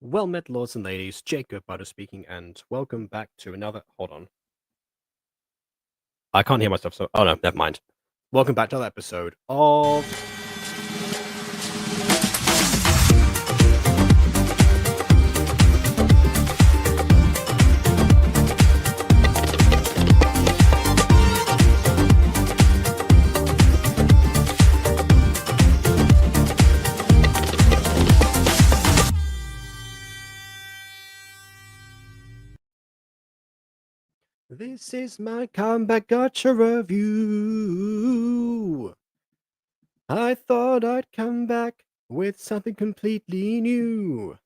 Well met, lords and ladies. Jacob Butter speaking, and welcome back to another. Hold on. I can't hear myself, so. Oh no, never mind. Welcome back to another episode of. This is my comeback Gacha review. I thought I'd come back with something completely new.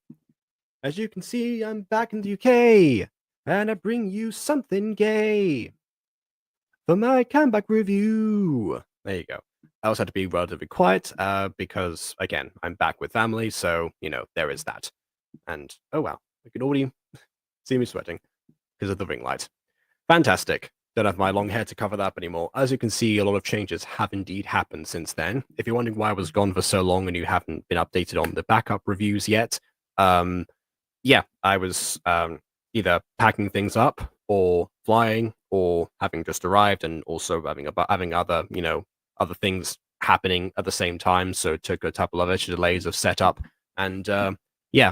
As you can see, I'm back in the UK, and I bring you something gay for my comeback review. There you go. I also had to be relatively quiet because, again, I'm back with family, so, there is that. And, oh wow, you can already see me sweating because of the ring light. Fantastic. Don't have my long hair to cover that up anymore. As you can see, a lot of changes have indeed happened since then. If you're wondering why I was gone for so long and you haven't been updated on the backup reviews yet, yeah, I was either packing things up or flying or having just arrived and also having other, other things happening at the same time. So it took a couple of extra delays of setup. And yeah,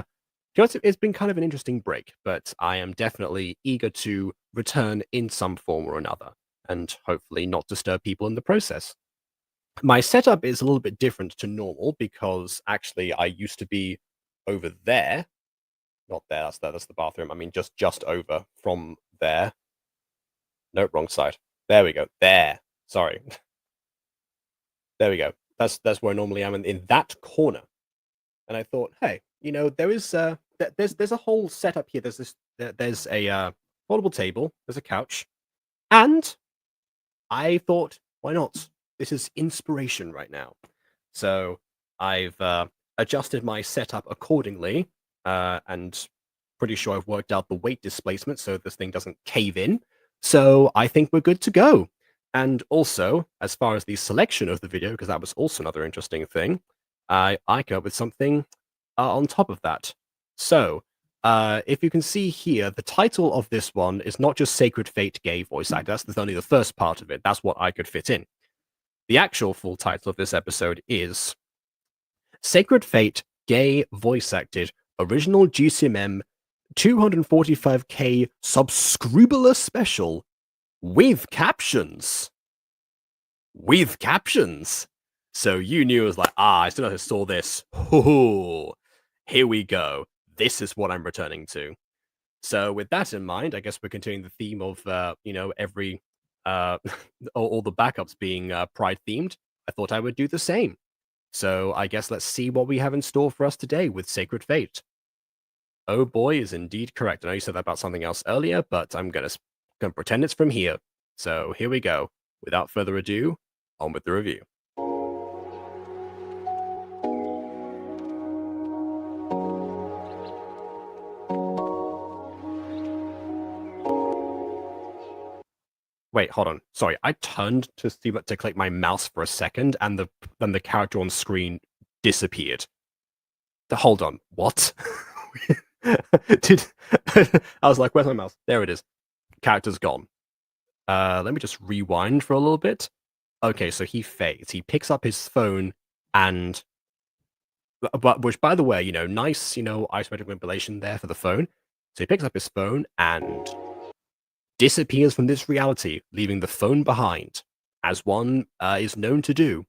it's been kind of an interesting break, but I am definitely eager to return in some form or another, and hopefully not disturb people in the process. My setup is a little bit different to normal because actually I used to be over there. Not there, that's the bathroom. I mean, just over from there. No, wrong side. There we go. There. Sorry. There we go. That's where I normally am in that corner. And I thought, hey, there is there's a whole setup here. There's a foldable table, there's a couch, and I thought, why not? This is inspiration right now. So I've adjusted my setup accordingly, and pretty sure I've worked out the weight displacement so this thing doesn't cave in. So I think we're good to go. And also, as far as the selection of the video, because that was also another interesting thing, I came up with something on top of that. So, if you can see here, the title of this one is not just Sacred Fate Gay Voice Actor. That's only the first part of it. That's what I could fit in. The actual full title of this episode is Sacred Fate Gay Voice Acted Original GCMM 245k Subscriber Special with captions. With captions. So you knew it was like, I still saw this. Ho, here we go. This is what I'm returning to. So with that in mind, I guess we're continuing the theme of, every, all the backups being Pride themed. I thought I would do the same. So I guess let's see what we have in store for us today with Sacred Fate. Oh boy is indeed correct. I know you said that about something else earlier, but I'm gonna pretend it's from here. So here we go. Without further ado, on with the review. Wait, hold on. Sorry, I turned to click my mouse for a second, and then the character on screen disappeared. Hold on, what? I was like, where's my mouse? There it is. Character's gone. Let me just rewind for a little bit. Okay, so he fades. He picks up his phone and, which, by the way, nice, isometric manipulation there for the phone. So he picks up his phone and disappears from this reality, leaving the phone behind, as one is known to do.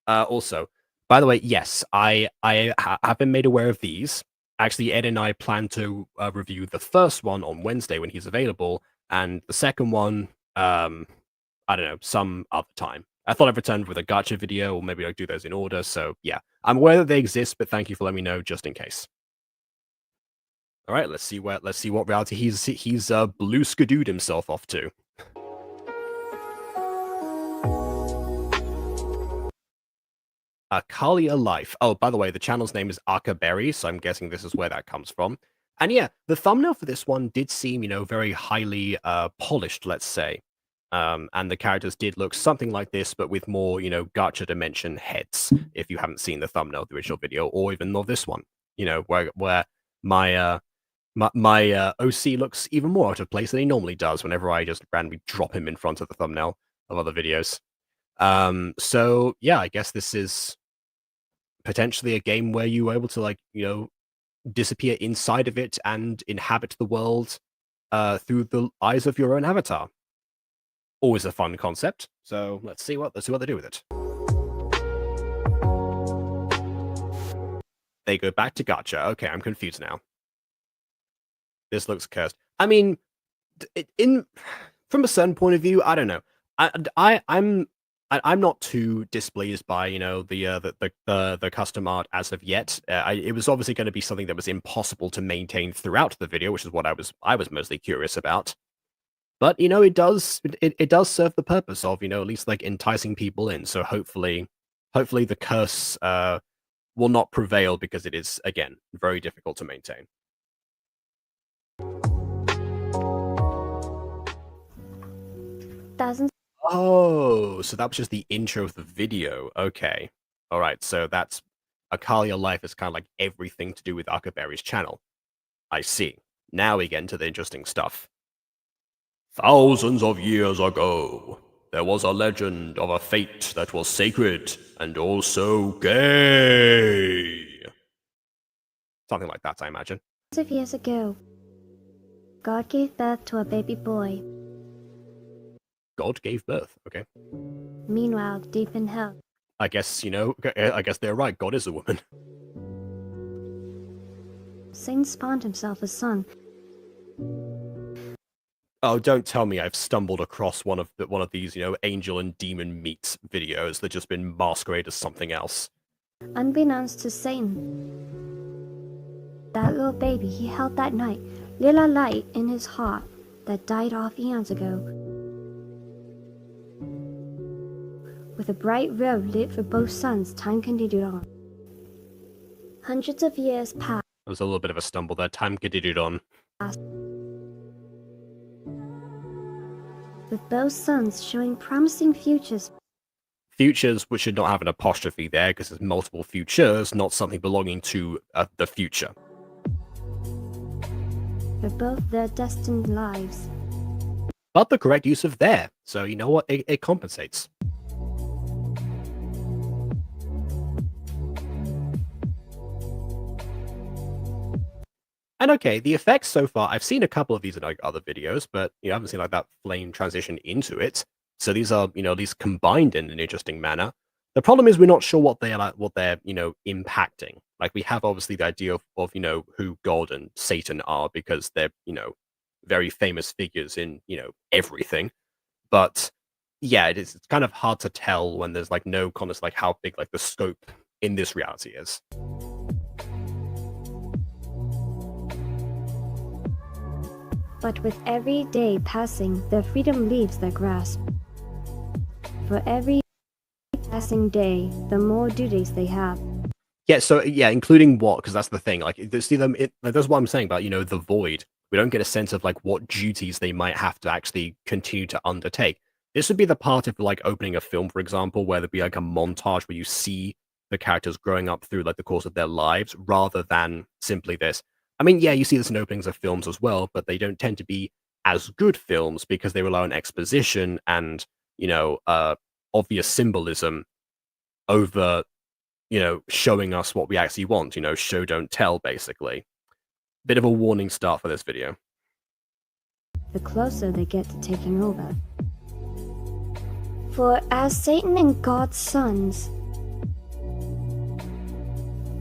Also, by the way, yes, I have been made aware of these. Actually, Ed and I plan to review the first one on Wednesday when he's available, and the second one, I don't know, some other time. I thought I'd return with a gacha video, or maybe I'll do those in order. So yeah, I'm aware that they exist, but thank you for letting me know just in case. All right, let's see what reality he's blue skidooed himself off to. Kalia Life. Oh, by the way, the channel's name is Akaberry, so I'm guessing this is where that comes from. And yeah, the thumbnail for this one did seem, very highly polished, let's say. And the characters did look something like this, but with more, gacha dimension heads, if you haven't seen the thumbnail of the original video, or even of this one. Where my OC looks even more out of place than he normally does whenever I just randomly drop him in front of the thumbnail of other videos. So yeah, I guess this is potentially a game where you were able to, like, disappear inside of it and inhabit the world through the eyes of your own avatar. Always a fun concept. So let's see what they do with it. They go back to Gacha. Okay, I'm confused now. This looks cursed. I mean, from a certain point of view, I don't know. I'm not too displeased by the custom art as of yet. It was obviously going to be something that was impossible to maintain throughout the video, which is what I was mostly curious about. But it does serve the purpose of at least like enticing people in. So hopefully the curse will not prevail, because it is, again, very difficult to maintain. Oh, so that was just the intro of the video. Okay. All right. So that's Akalia Life is kind of like everything to do with Akaberry's channel. I see. Now we get into the interesting stuff. Thousands of years ago, there was a legend of a fate that was sacred and also gay. Something like that, I imagine. Thousands of years ago, God gave birth to a baby boy. God gave birth, okay. Meanwhile, deep in hell, I guess, I guess they're right. God is a woman. Satan spawned himself a son. Oh, don't tell me I've stumbled across one of these, angel and demon meets videos that just been masqueraded as something else. Unbeknownst to Satan, that little baby he held that night lit a light in his heart that died off eons ago. With a bright road lit for both sons, time continued on. Hundreds of years passed. There was a little bit of a stumble there. Time continued on. With both sons showing promising futures. Futures which should not have an apostrophe there, because there's multiple futures, not something belonging to the future. For both their destined lives. But the correct use of there. So you know what? It compensates. And okay, the effects so far, I've seen a couple of these in like other videos, but I haven't seen like that flame transition into it. So these are, these combined in an interesting manner. The problem is we're not sure what they're impacting. Like, we have obviously the idea of who God and Satan are, because they're, very famous figures in, everything. But yeah, it's kind of hard to tell when there's like no context, like how big like the scope in this reality is. But with every day passing, their freedom leaves their grasp. For every passing day, the more duties they have. Yeah, so yeah, including what? Because that's the thing. Like, see them. That's what I'm saying about the void. We don't get a sense of like what duties they might have to actually continue to undertake. This would be the part of like opening a film, for example, where there'd be like a montage where you see the characters growing up through like the course of their lives, rather than simply this. I mean, yeah, you see this in openings of films as well, but they don't tend to be as good films because they rely on exposition and, obvious symbolism over, showing us what we actually want, show, don't tell, basically. Bit of a warning start for this video. The closer they get to taking over. For as Satan and God's sons,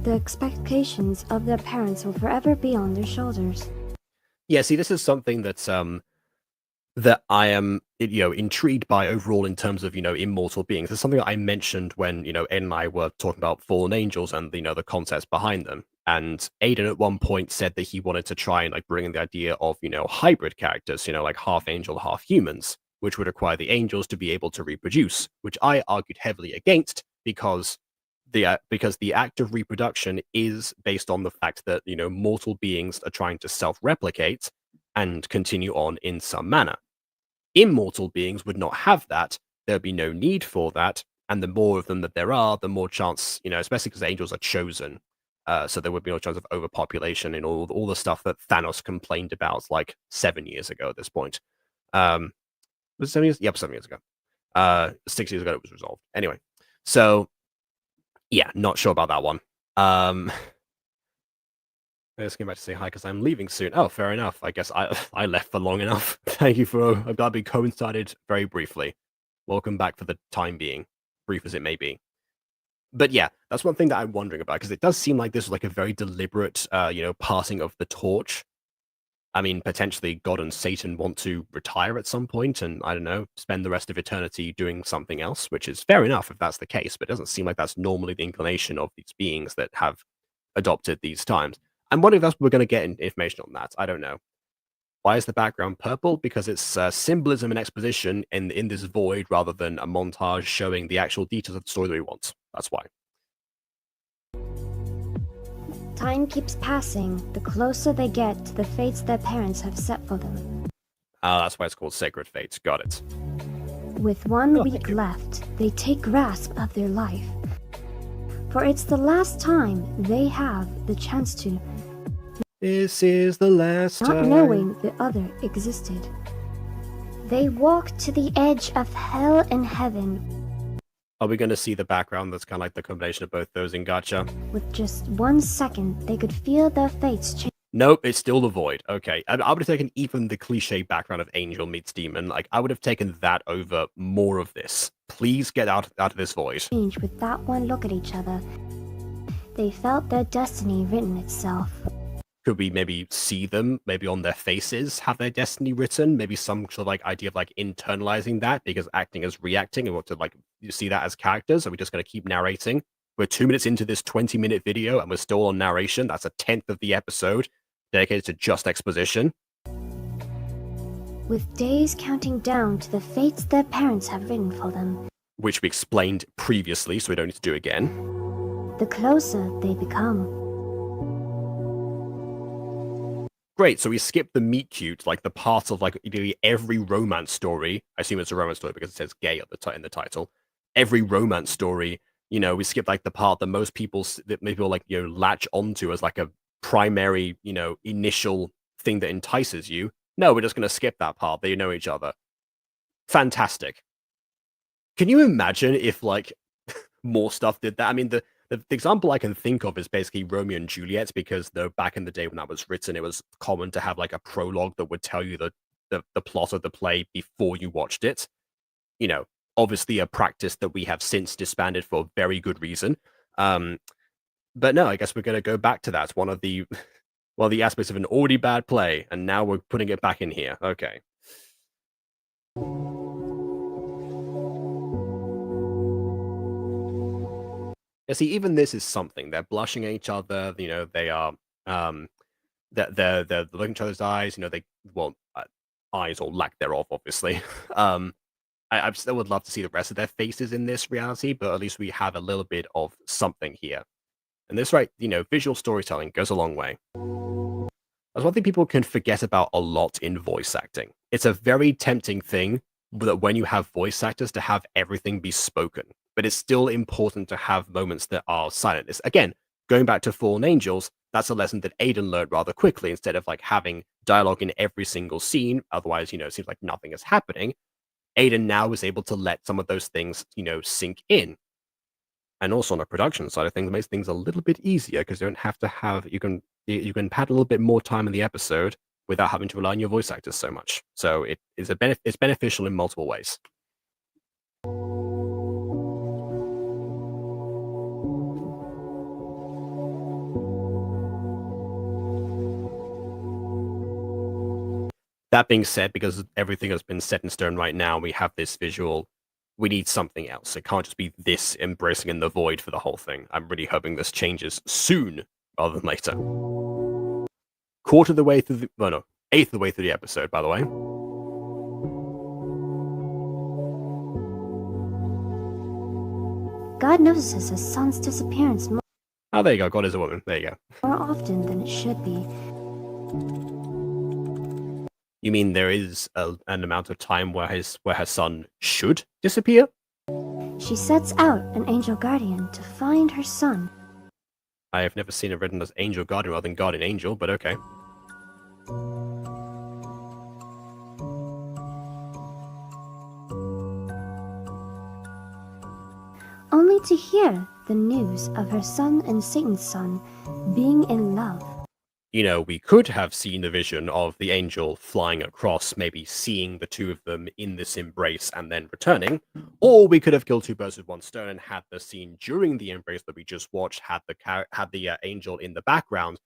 the expectations of their parents will forever be on their shoulders. Yeah, see, this is something that's that I am intrigued by overall in terms of immortal beings. It's something that I mentioned when Ed and I were talking about fallen angels and the concepts behind them. And Aiden at one point said that he wanted to try and like bring in the idea of hybrid characters, like half angel, half humans, which would require the angels to be able to reproduce, which I argued heavily against, because the act of reproduction is based on the fact that mortal beings are trying to self-replicate and continue on in some manner. Immortal beings would not have that. There'd be no need for that, and the more of them that there are, the more chance, especially because angels are chosen, So there would be no chance of overpopulation and all the stuff that Thanos complained about like 7 years ago at this point. Was it 7 years? Yep, 7 years ago. 6 years ago it was resolved. Anyway, so yeah, not sure about that one. I just came back to say hi because I'm leaving soon. Oh, fair enough. I guess I left for long enough. Thank you for. I'm glad we coincided very briefly. Welcome back for the time being, brief as it may be. But yeah, that's one thing that I'm wondering about because it does seem like this was like a very deliberate, passing of the torch. I mean, potentially God and Satan want to retire at some point and, I don't know, spend the rest of eternity doing something else, which is fair enough if that's the case, but it doesn't seem like that's normally the inclination of these beings that have adopted these times. I'm wondering if that's we're going to get information on that. I don't know. Why is the background purple? Because it's symbolism and exposition in this void rather than a montage showing the actual details of the story that we want. That's why. Time keeps passing, the closer they get to the fates their parents have set for them. That's why it's called Sacred Fate. Got it. With 1 week left, they take grasp of their life. For it's the last time they have the chance to. This is the last Not time. knowing the other existed. They walk to the edge of hell and heaven. Are we going to see the background that's kind of like the combination of both those in Gacha? With just 1 second, they could feel their fates change. Nope, it's still the void. Okay, I would have taken even the cliche background of angel meets demon. Like, I would have taken that over more of this. Please get out of this void. With that one look at each other, they felt their destiny written itself. Could we maybe see them, maybe on their faces, have their destiny written? Maybe some sort of like idea of like internalizing that because acting as reacting and want to like you see that as characters. Are we just going to keep narrating? We're 2 minutes into this 20-minute video and we're still on narration. That's a 10th of the episode dedicated to just exposition. With days counting down to the fates their parents have written for them. Which we explained previously, so we don't need to do again. The closer they become. Great, so we skipped the meet cute, like the part of like nearly every romance story. I assume it's a romance story because it says gay at in the title. Every romance story, we skipped like the part that most people like latch onto as like a primary, initial thing that entices you. No, we're just going to skip that part. They know each other. Fantastic. Can you imagine if like more stuff did that? I mean, the example I can think of is basically Romeo and Juliet, because though back in the day when that was written, it was common to have like a prologue that would tell you the plot of the play before you watched it. Obviously a practice that we have since disbanded for very good reason. But no, I guess we're going to go back to that. One of the aspects of an already bad play, and now we're putting it back in here. Okay. Yeah, see, even this is something. They're blushing at each other. They are they're looking at each other's eyes. Eyes or lack thereof, obviously. I still would love to see the rest of their faces in this reality, but at least we have a little bit of something here. And this, right, visual storytelling goes a long way. That's one thing people can forget about a lot in voice acting. It's a very tempting thing that when you have voice actors to have everything be spoken, but it's still important to have moments that are silent. Again, going back to Fallen Angels, that's a lesson that Aiden learned rather quickly. Instead of like having dialogue in every single scene, otherwise, it seems like nothing is happening. Aiden now is able to let some of those things, sink in. And also on the production side of things, it makes things a little bit easier because you don't have to have you can pad a little bit more time in the episode without having to rely on your voice actors so much. So it's beneficial in multiple ways. That being said, because everything has been set in stone right now, we have this visual. We need something else. It can't just be this embracing in the void for the whole thing. I'm really hoping this changes soon rather than later. Eighth of the way through the episode, by the way. God notices his son's disappearance more. Oh, there you go. God is a woman. There you go. More often than it should be. You mean there is an amount of time where her son should disappear? She sets out an angel guardian to find her son. I have never seen it written as Angel Guardian rather than Guardian Angel, but okay. Only to hear the news of her son and Satan's son being in love. You know, we could have seen the vision of the angel flying across, maybe seeing the two of them in this embrace and then returning, or we could have killed two birds with one stone and had the scene during the embrace that we just watched had the angel in the background,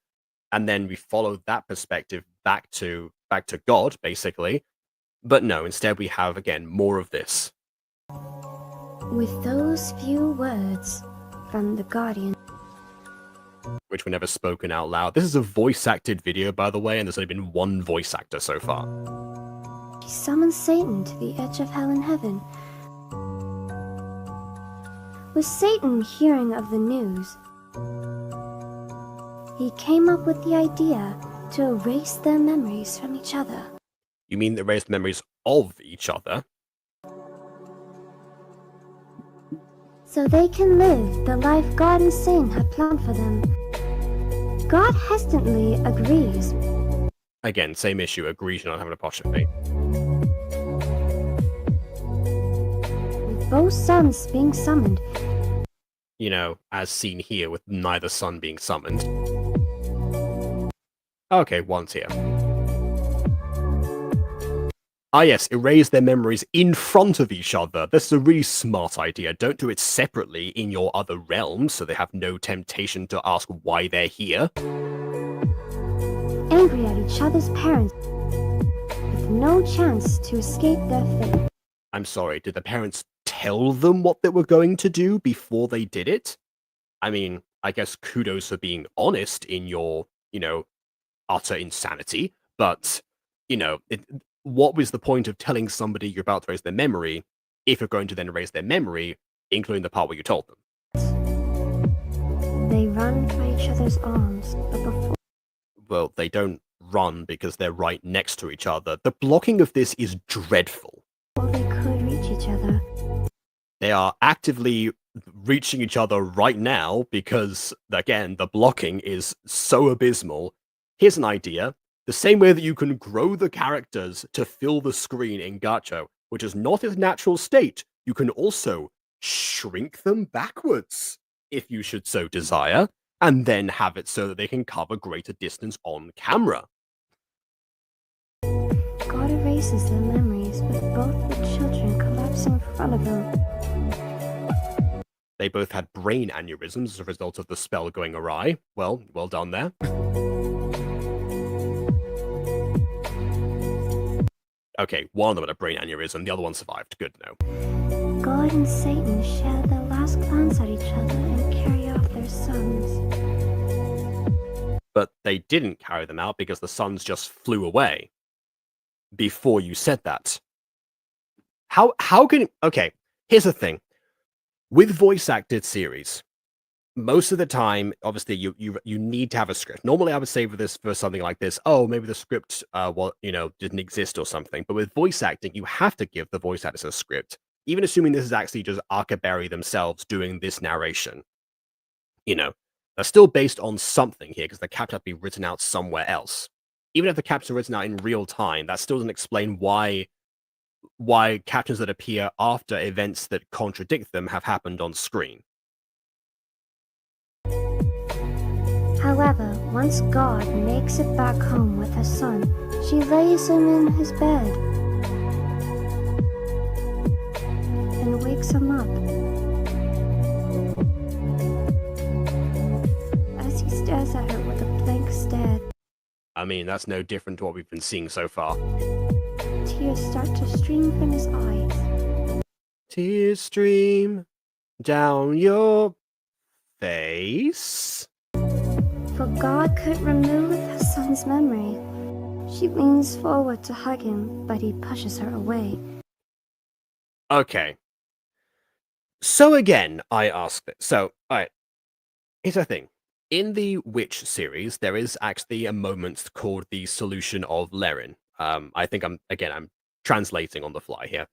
and then we followed that perspective back to God, basically. But no, instead we have again more of this. With those few words from the Guardian, Which were never spoken out loud. This is a voice-acted video, by the way, and there's only been one voice actor so far. she summoned Satan to the edge of hell and heaven. With Satan hearing of the news, he came up with the idea to erase their memories from each other. You mean erase the memories of each other? So they can live the life God and Satan had planned for them. God hesitantly agrees. Again, same issue. Agrees, not having an apostrophe. With both sons being summoned, You know, as seen here with neither son being summoned. Okay, one's here. Ah yes, erase their memories in front of each other. This is a really smart idea. Don't do it separately in your other realms so they have no temptation to ask why they're here. angry at each other's parents, with no chance to escape their fate. I'm sorry, did the parents tell them what they were going to do before they did it? I mean, I guess kudos for being honest in your, utter insanity, but, what was the point of telling somebody you're about to erase their memory if you're going to then erase their memory, including the part where you told them? They run for each other's arms, but before Well, they don't run because they're right next to each other. The blocking of this is dreadful. they could reach each other, They are actively reaching each other right now because, again, the blocking is so abysmal. Here's an idea. The same way that you can grow the characters to fill the screen in Gacha, which is not its natural state, you can also shrink them backwards, if you should so desire, and then have it so that they can cover greater distance on camera. God erases their memories with both the children collapsing in front of them. They both had brain aneurysms as a result of the spell going awry. Well done there. Okay, one of them had a brain aneurysm, the other one survived. Good to know. God and Satan share their last glance at each other and carry off their sons. But they didn't carry them out because the sons just flew away. Before you said that. How can... Okay, here's the thing. With voice-acted series, most of the time, obviously, you need to have a script. Normally, I would say for something like this, oh, maybe the script, didn't exist or something. But with voice acting, you have to give the voice actors a script, even assuming this is actually just Arcaberry themselves doing this narration. They're still based on something here because the captions have to be written out somewhere else. Even if the captions are written out in real time, that still doesn't explain why captions that appear after events that contradict them have happened on screen. However, once God makes it back home with her son, she lays him in his bed and wakes him up. As he stares at her with a blank stare, I mean, that's no different to what we've been seeing so far. tears start to stream from his eyes. Tears stream down your face. For God could remove her son's memory. She leans forward to hug him, but he pushes her away. Okay. So again, I ask this. So, alright. Here's the thing. In the Witch series, there is actually a moment called the Solution of Lerin. I think I'm translating on the fly here.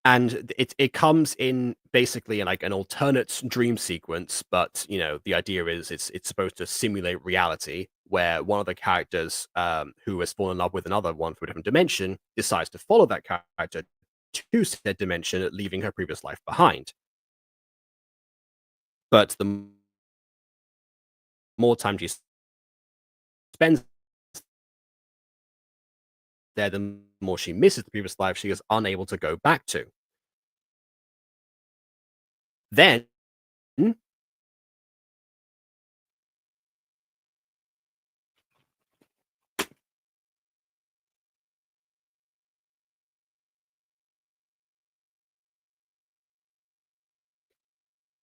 And it comes in basically in like an alternate dream sequence, but the idea is it's supposed to simulate reality, where one of the characters who has fallen in love with another one from a different dimension decides to follow that character to said dimension, leaving her previous life behind. But the more time she spends there, the more she misses the previous life she is unable to go back to. Then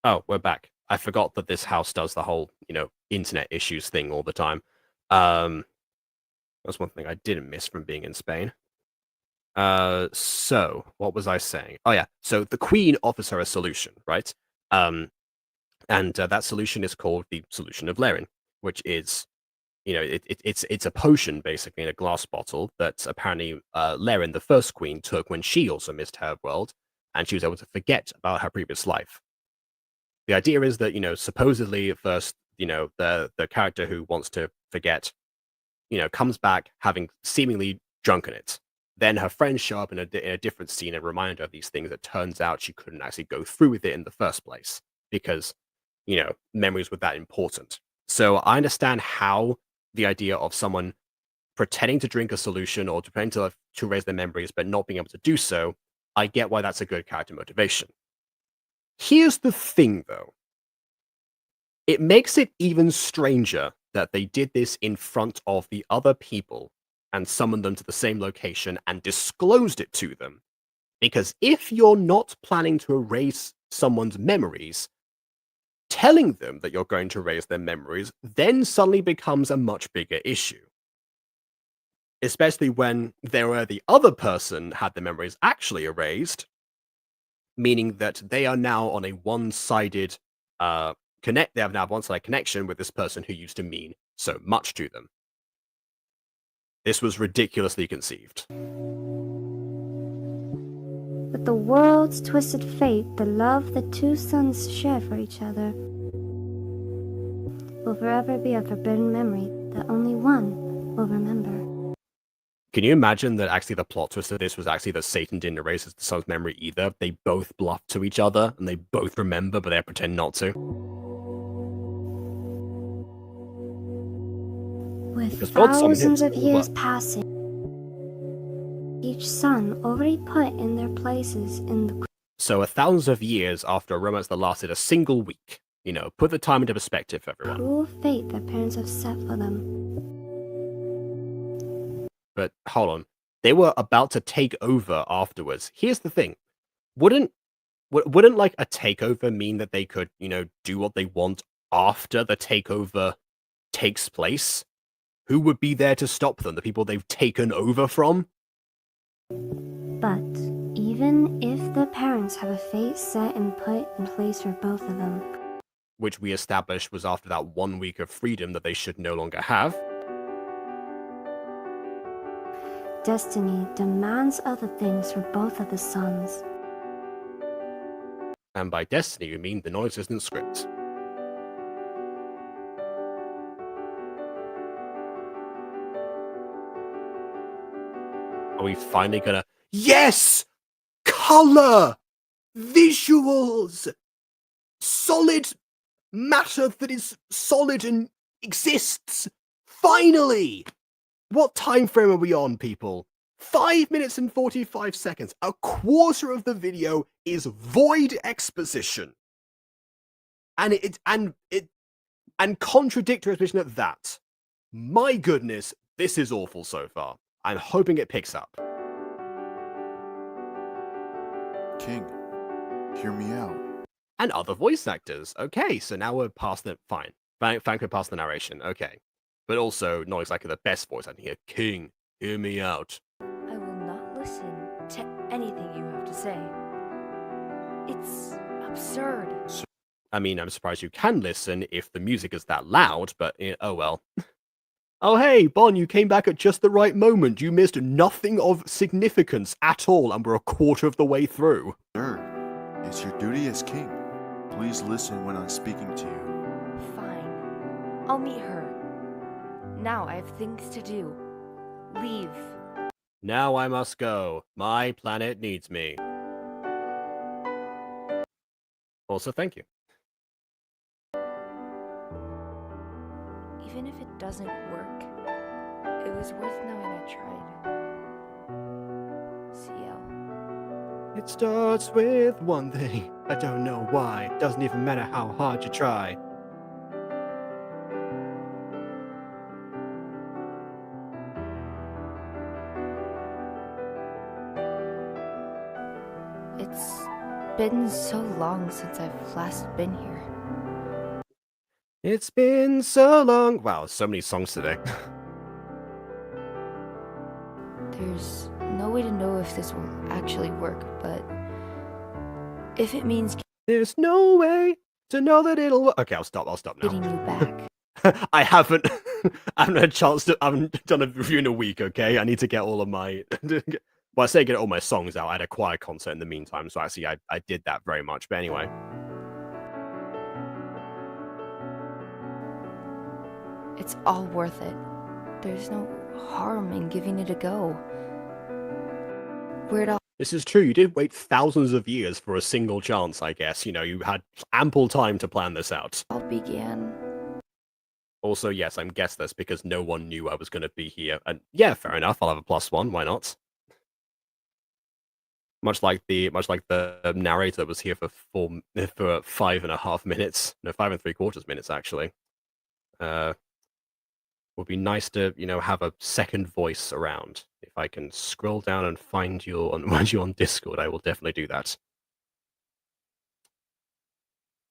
oh, we're back. I forgot that this house does the whole, internet issues thing all the time. That's one thing I didn't miss from being in Spain. So what was I saying? Oh yeah, so the Queen offers her a solution, right? And that solution is called the solution of Laren, which is, it's a potion basically in a glass bottle that apparently Laren, the first queen, took when she also missed her world, and she was able to forget about her previous life. The idea is that supposedly at first, the character who wants to forget, comes back having seemingly drunken it. Then her friends show up in a different scene and remind her of these things. That turns out she couldn't actually go through with it in the first place because memories were that important. So I understand how the idea of someone pretending to drink a solution or pretending to raise their memories but not being able to do so. I get why that's a good character motivation. Here's the thing, though. It makes it even stranger that they did this in front of the other people and summoned them to the same location and disclosed it to them. Because if you're not planning to erase someone's memories, telling them that you're going to erase their memories then suddenly becomes a much bigger issue. Especially when the other person had their memories actually erased, meaning that they are now on a one-sided they have now one-sided connection with this person who used to mean so much to them. This was ridiculously conceived. With the world's twisted fate, the love the two sons share for each other will forever be a forbidden memory that only one will remember. Can you imagine that actually the plot twist of this was actually that Satan didn't erase his son's memory either? They both bluffed to each other and they both remember, but they pretend not to. With thousands of years passing, each son already put in their places in the... So 1,000 of years after a romance that lasted a single week. Put the time into perspective, everyone. Cruel fate that parents have set for them. But hold on. They were about to take over afterwards. Here's the thing. Wouldn't like a takeover mean that they could, do what they want after the takeover takes place? Who would be there to stop them? The people they've taken over from? But even if the parents have a fate set and put in place for both of them, which we established was after that 1 week of freedom that they should no longer have, destiny demands other things for both of the sons. And by destiny, we mean the non-existent script. Are we finally gonna... Yes! Color! Visuals! Solid matter that is solid and exists! Finally! What time frame are we on, people? 5 minutes and 45 seconds. A quarter of the video is void exposition. And and contradictory exposition at that. My goodness, this is awful so far. I'm hoping it picks up. King, hear me out. And other voice actors. Okay, so now we're past the... Fine. Thank we're past the narration. Okay. But also, not exactly the best voice acting here. King, hear me out. I will not listen to anything you have to say. It's absurd. I mean, I'm surprised you can listen if the music is that loud, but oh well. Oh, hey, Bon, you came back at just the right moment. You missed nothing of significance at all, and we're a quarter of the way through. Sir, it's your duty as king. Please listen when I'm speaking to you. Fine. I'll meet her. Now I have things to do. Leave. Now I must go. My planet needs me. Also, thank you. Even if it doesn't work, it was worth knowing I tried. CL. It starts with one thing. I don't know why. Doesn't even matter how hard you try. It's been so long since I've last been here. It's been so long. Wow, so many songs today. There's no way to know if this will actually work, but if it means There's no way to know that it'll work. Okay, I'll stop now. getting you back, I haven't had a chance to. I haven't done a review in a week. Okay, I need to get all of my. Well, I say get all my songs out. I had a choir concert in the meantime, so actually I did that very much. But anyway, it's all worth it. There's no harm in giving it a go. Where'd all this is true. You did wait thousands of years for a single chance. I guess you had ample time to plan this out. began. Also, yes, I'm guessless because no one knew I was going to be here. And yeah, fair enough. I'll have a +1. Why not? Much like the narrator that was here for 5.5 minutes. No, 5 3/4 minutes actually. Would be nice to have a second voice around. If I can scroll down and find you on Discord, I will definitely do that.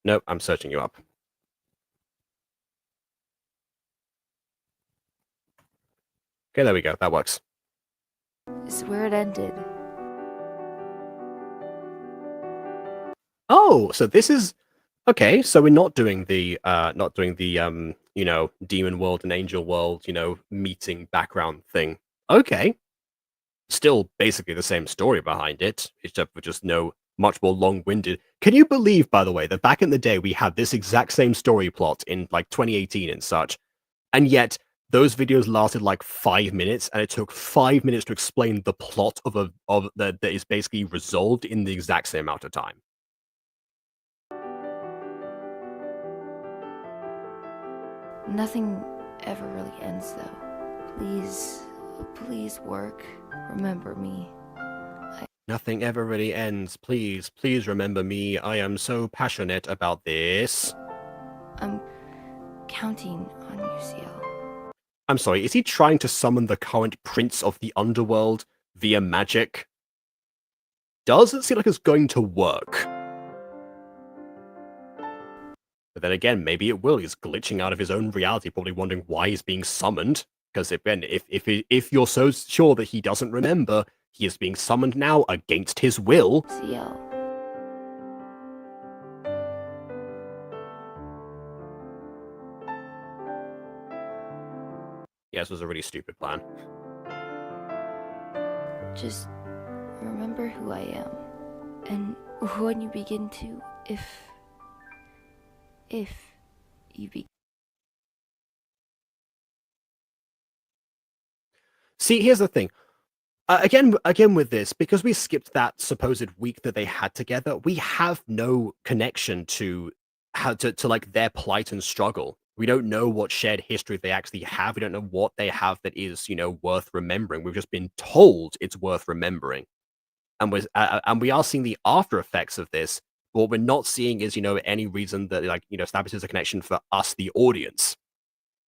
Nope, I'm searching you up. Okay, there we go. That works. Is where it ended. Oh, so this is okay. So we're not doing the demon world and angel world, meeting background thing. Okay, still basically the same story behind it, except for just much more long-winded. Can you believe, by the way, that back in the day we had this exact same story plot in like 2018 and such, and yet those videos lasted like 5 minutes, and it took 5 minutes to explain the plot that is basically resolved in the exact same amount of time. Nothing ever really ends, though. Please work. Remember me. Nothing ever really ends. Please remember me. I am so passionate about this. I'm counting on you, CL. I'm sorry, is he trying to summon the current prince of the underworld via magic? Doesn't seem like it's going to work. But then again, maybe it will. He's glitching out of his own reality, probably wondering why he's being summoned. Because if you're so sure that he doesn't remember, he is being summoned now against his will. CL. Yeah, this was a really stupid plan. Just remember who I am. And when you begin to, if you begin. See, here's the thing. Again with this, because we skipped that supposed week that they had together, we have no connection to like their plight and struggle. We don't know what shared history they actually have. We don't know what they have that is, worth remembering. We've just been told it's worth remembering, and we are seeing the after effects of this. What we're not seeing is, any reason that establishes a connection for us, the audience.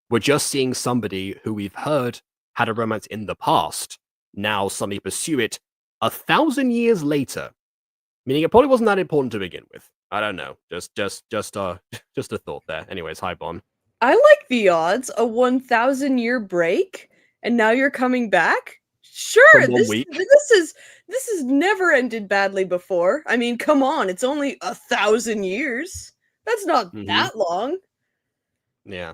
We're just seeing somebody who we've heard had a romance in the past now suddenly pursue it 1,000 years later, meaning it probably wasn't that important to begin with. I don't know. Just a thought there. Anyways, hi Bon. I like the odds. A 1,000-year break, and now you're coming back. Sure, For 1 this week. this has never ended badly before. I mean, come on, it's only 1,000 years. That's not that long. Yeah.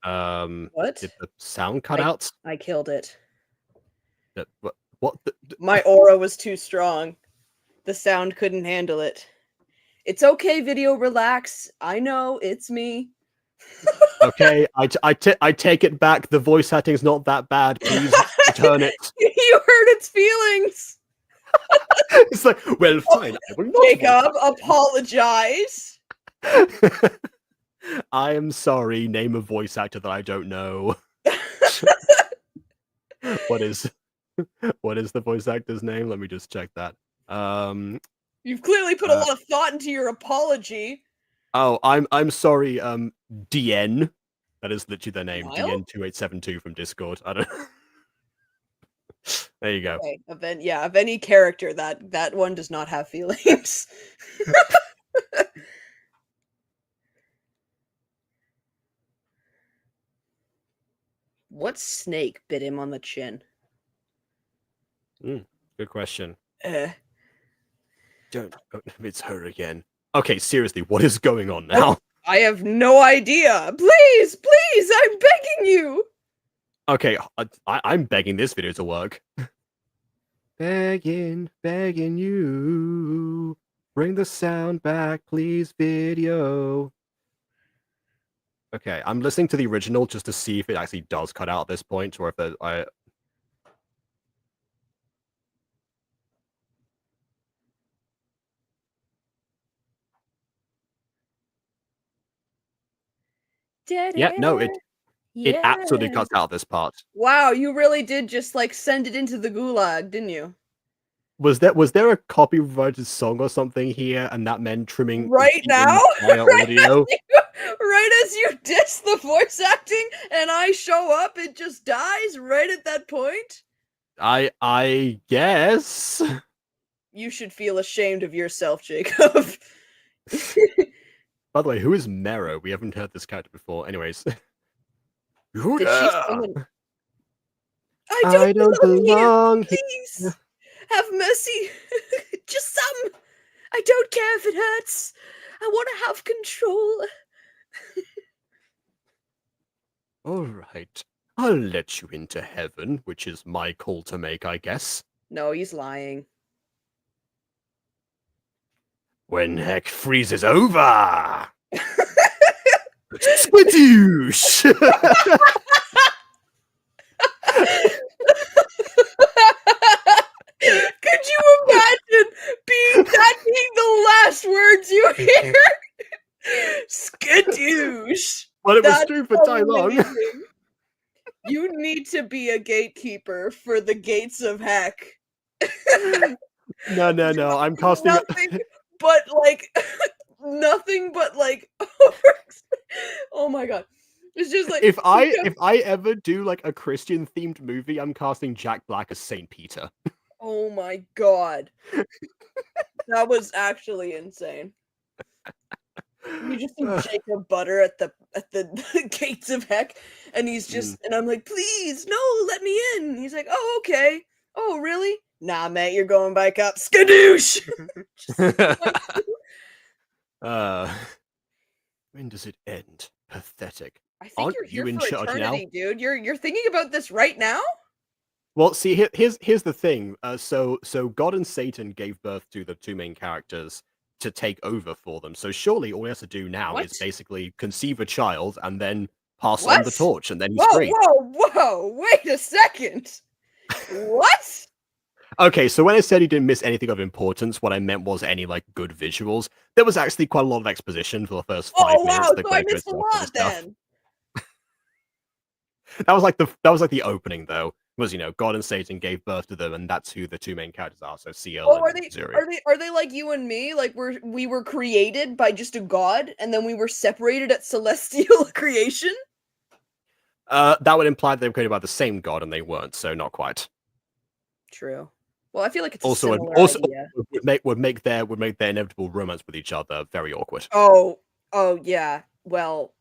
What? Did the sound cut I- out? I killed it. What? My aura was too strong. The sound couldn't handle it. It's okay, video, relax. I know, it's me. Okay, I take it back. The voice acting's not that bad. Please return it. You hurt its feelings. It's like, well, fine. I will not Jacob, voice apologize. act. I am sorry. Name a voice actor that I don't know. What is the voice actor's name? Let me just check that. You've clearly put a lot of thought into your apology. Oh, I'm sorry. DN. That is literally their name. Niall? DN2872 from Discord. I don't. There you go. Okay, of any character, that one does not have feelings. What snake bit him on the chin? Good question. Uh, Don't. Oh, it's her again. Okay, seriously, what is going on now? I have no idea. Please, please, I'm begging you. Okay, I'm begging this video to work. Begging you. Bring the sound back, please, video. Okay, I'm listening to the original just to see if it actually does cut out at this point, or if I. Yeah, no, it absolutely cuts out this part. Wow, you really did just like send it into the gulag, didn't you? Was there a copyrighted song or something here, and that meant trimming Right the now? entire audio? Right as you diss the voice acting and I show up, it just dies right at that point? I guess. You should feel ashamed of yourself, Jacob. By the way, who is Mero? We haven't heard this character before. Anyways. Did she sing it? I don't belong here. Please, have mercy. Just some. I don't care if it hurts. I want to have control. All right. I'll let you into heaven, which is my call to make, I guess. No, he's lying. When heck freezes over. Squidoosh! Could you imagine being the last words you hear? Skadoosh. Well, it was That's true for Tai Long. amazing. You need to be a gatekeeper for the gates of heck. No. I'm casting Nothing but like nothing but like oh my god. It's just like if I ever do like a Christian themed movie, I'm casting Jack Black as Saint Peter. oh my god. That was actually insane. You just see Jacob Butter at the gates of heck, and he's just and I'm like, please, no, let me in. He's like, oh, okay. Oh, really? Nah, mate, you're going back up. Skadoosh! When does it end? Pathetic. I think Aren't you're you here in for charge now? eternity, dude. You're thinking about this right now? Well, see, here's the thing. So God and Satan gave birth to the two main characters to take over for them. So surely all he has to do now is basically conceive a child and then pass on the torch, and then he's free. Whoa! Wait a second. What? Okay, so when I said he didn't miss anything of importance, what I meant was any like good visuals. There was actually quite a lot of exposition for the first 5 minutes. So I missed a lot then. That was like the opening though. Was God and Satan gave birth to them, and that's who the two main characters are. So CL and Zuri. Are they like you and me? Like we were created by just a god, and then we were separated at celestial creation? That would imply that they were created by the same god, and they weren't. So not quite. True. Well, I feel like it's also idea. would make their inevitable romance with each other very awkward. Oh yeah. Well.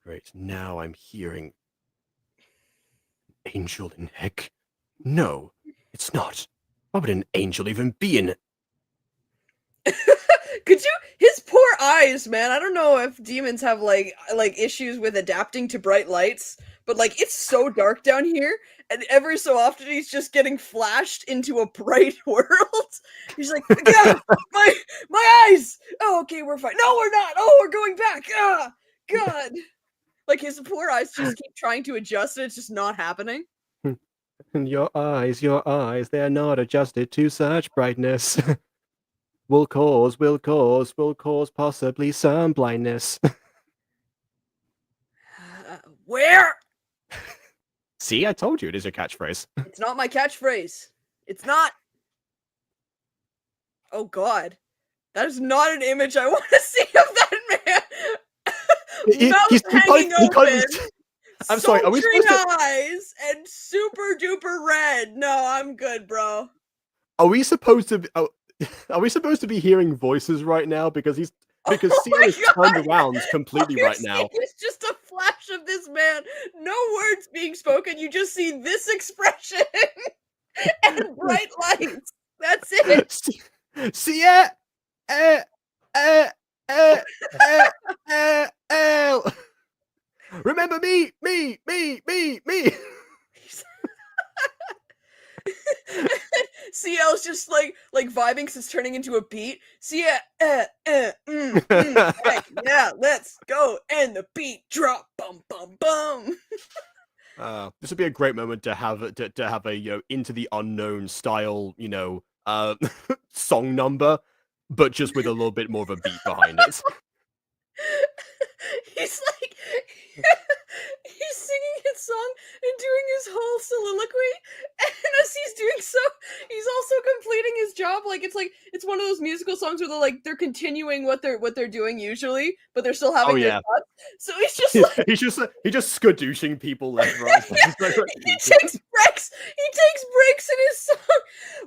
Great. Now I'm hearing angel in heck. No, it's not. Why would an angel even be in? Could you? His poor eyes, man. I don't know if demons have like issues with adapting to bright lights, but like it's so dark down here, and every so often he's just getting flashed into a bright world. He's like, God, my eyes. Oh, okay, we're fine. No, we're not. Oh, we're going back. Ah, God. Like his poor eyes just keep trying to adjust, and it's just not happening. And your eyes, they are not adjusted to such brightness. will cause possibly some blindness. Where? See, I told you it is your catchphrase. It's not my catchphrase. It's not. Oh God, that is not an image I want to see of that man. Mouth hanging open. I'm sorry. Are we supposed to? Eyes and super duper red. No, I'm good, bro. Are we supposed to? Are we supposed to be hearing voices right now? Because Sia is turned around completely right now. It's just a flash of this man. No words being spoken. You just see this expression and bright lights. That's it. Sia. Remember me. CL's just like vibing because it's turning into a beat. Yeah, let's go, and the beat drop, bum bum bum. This would be a great moment to have a Into the Unknown style song number, but just with a little bit more of a beat behind it. He's like he's singing his song and doing his whole soliloquy, and as he's doing so, he's also completing his job. Like it's one of those musical songs where they're continuing what they're doing usually, but they're still having their thoughts. So he's just like he's just skadooshing people left, right. He takes breaks in his song.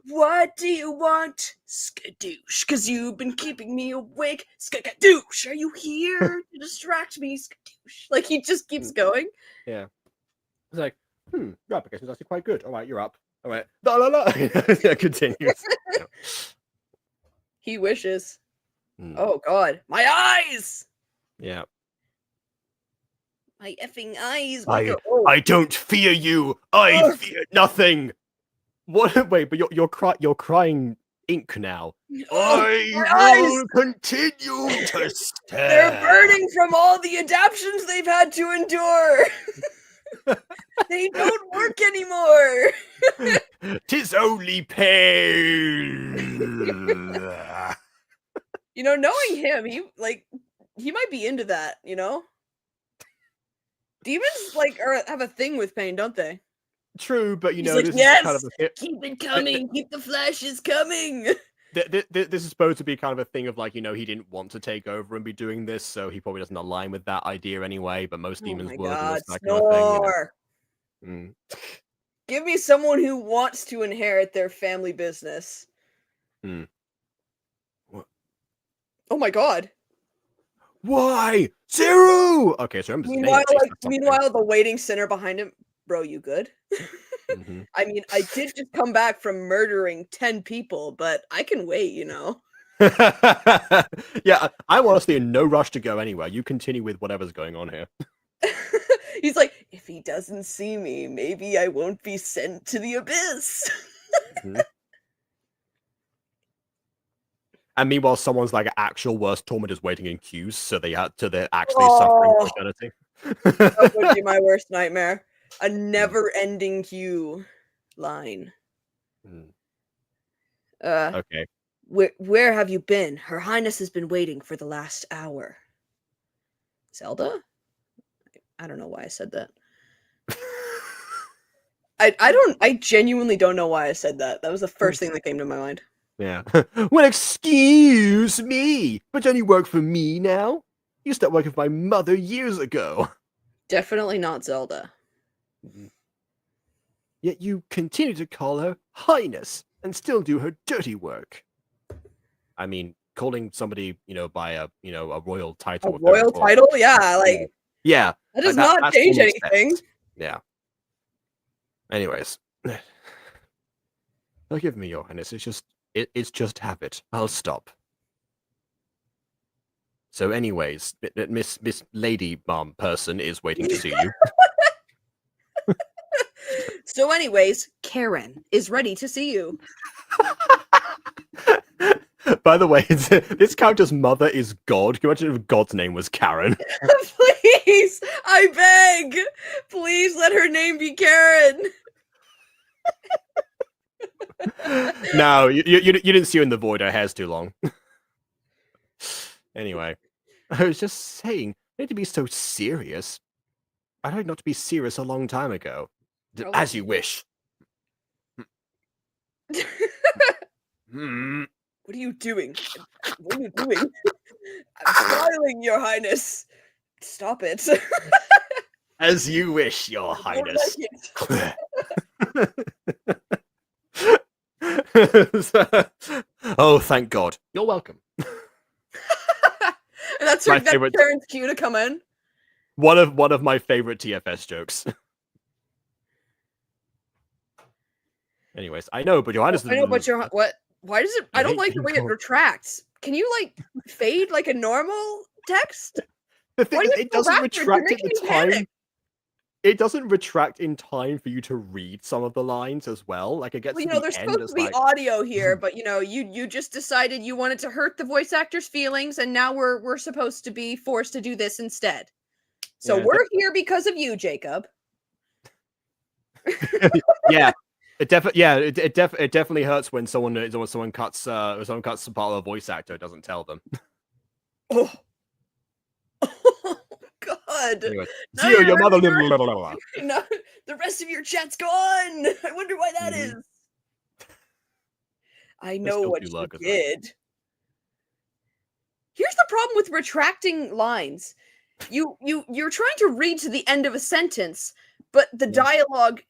What do you want? Skadoosh, because you've been keeping me awake. Skadoosh, are you here to distract me? Skadoosh. Like he just keeps going. Yeah. It's like, your application's actually quite good. All right, you're up. All right. La. Yeah, continues. He wishes. Oh God, my eyes! Yeah. My effing eyes. I don't fear you. I fear nothing. What? Wait, but you're crying ink now. I will continue to stare. They're burning from all the adaptions they've had to endure. They don't work anymore. 'Tis only pain. Knowing him, he might be into that, Demons have a thing with pain, don't they? True, but He's this yes, is kind of keep it coming, keep the flashes coming. This is supposed to be kind of a thing of he didn't want to take over and be doing this, so he probably doesn't align with that idea anyway. But most demons would. God, that kind of thing, Give me someone who wants to inherit their family business. What? Oh my God. Why? Zero! Okay, so meanwhile, the waiting sinner behind him, bro, you good? I mean, I did just come back from murdering 10 people, but I can wait, Yeah, I'm honestly in no rush to go anywhere. You continue with whatever's going on here. He's like, if he doesn't see me, maybe I won't be sent to the abyss. And meanwhile, someone's actual worst torment is waiting in queues, so they're actually suffering for eternity. That would be my worst nightmare. A never-ending queue line. Okay. Where have you been? Her Highness has been waiting for the last hour. Zelda? I don't know why I said that. I genuinely don't know why I said that. That was the first thing that came to my mind. Yeah. Well, excuse me, but don't you work for me now? You stopped working for my mother years ago. Definitely not Zelda. Yet you continue to call her Highness and still do her dirty work. I mean, calling somebody, by a royal title. A royal title? Yeah, yeah. That does not change anything. Yeah. Anyways. Forgive me, Your Highness. It's just habit. I'll stop. So, anyways, Miss Lady Mom person is waiting to see you. So, anyways, Karen is ready to see you. By the way, this character's mother is God. Can you imagine if God's name was Karen? Please, I beg, please let her name be Karen. No, you didn't see her in the void. Her hair's too long. Anyway, I was just saying, I need to be so serious. I tried not to be serious a long time ago. Oh. As you wish. Hmm. What are you doing? What are you doing? I'm smiling, Your Highness. Stop it. As you wish, Your I don't Highness. like Oh, thank God. You're welcome. That's My that's favorite- Karen's cue to come in. One of my favorite TFS jokes. Anyways, I know, but Johannes. I know, but your what? Why does it? I don't hate like the being way it called- retracts. Can you like fade like a normal text? The thing Why do is, you it go doesn't backwards? You're retract at making the me time. panic. It doesn't retract in time for you to read some of the lines as well. Like it gets Well, you to know, the there's end, supposed it's to be like, audio here, but you know, you just decided you wanted to hurt the voice actor's feelings, and now we're supposed to be forced to do this instead. So Yeah, we're here because of you, Jacob. yeah. It definitely hurts when someone cuts some part of a voice actor, it doesn't tell them. Oh, oh God! Anyway, Now Zero, your you're mother. remembering- No, the rest of your chat's gone. I wonder why that is. I know still what do you lurkers, though. did. Here's the problem with retracting lines. You're trying to read to the end of a sentence, but the dialogue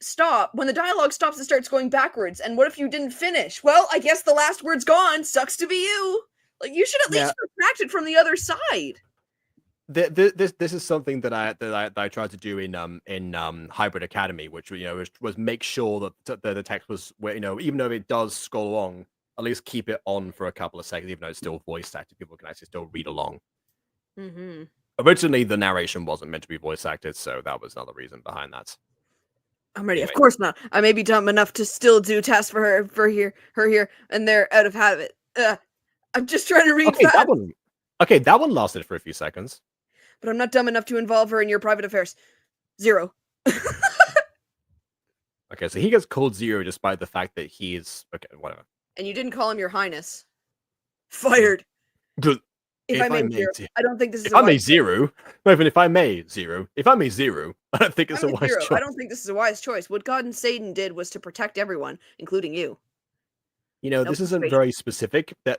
when the dialogue stops, it starts going backwards. And what if you didn't finish? Well, I guess the last word's gone. Sucks to be you. Like you should at least retract it from the other side. This is something that I tried to do in Hybrid Academy, which was make sure that the text was where even though it does scroll along, at least keep it on for a couple of seconds, even though it's still voice acted. People can actually still read along. Mm-hmm. Originally, the narration wasn't meant to be voice acted, so that was another reason behind that. I'm ready. Anyway. Of course not. I may be dumb enough to still do tasks for her here, and they're out of habit. I'm just trying to read fast. That one lasted for a few seconds. But I'm not dumb enough to involve her in your private affairs. Zero. Okay, so he gets called Zero despite the fact that he is whatever. And you didn't call him your highness. Fired. Good. If I may zero, I don't think this is. If I may zero, not even if I may zero. If I may zero, I don't think it's a wise choice. I don't think this is a wise choice. What God and Satan did was to protect everyone, including you. This isn't very specific. That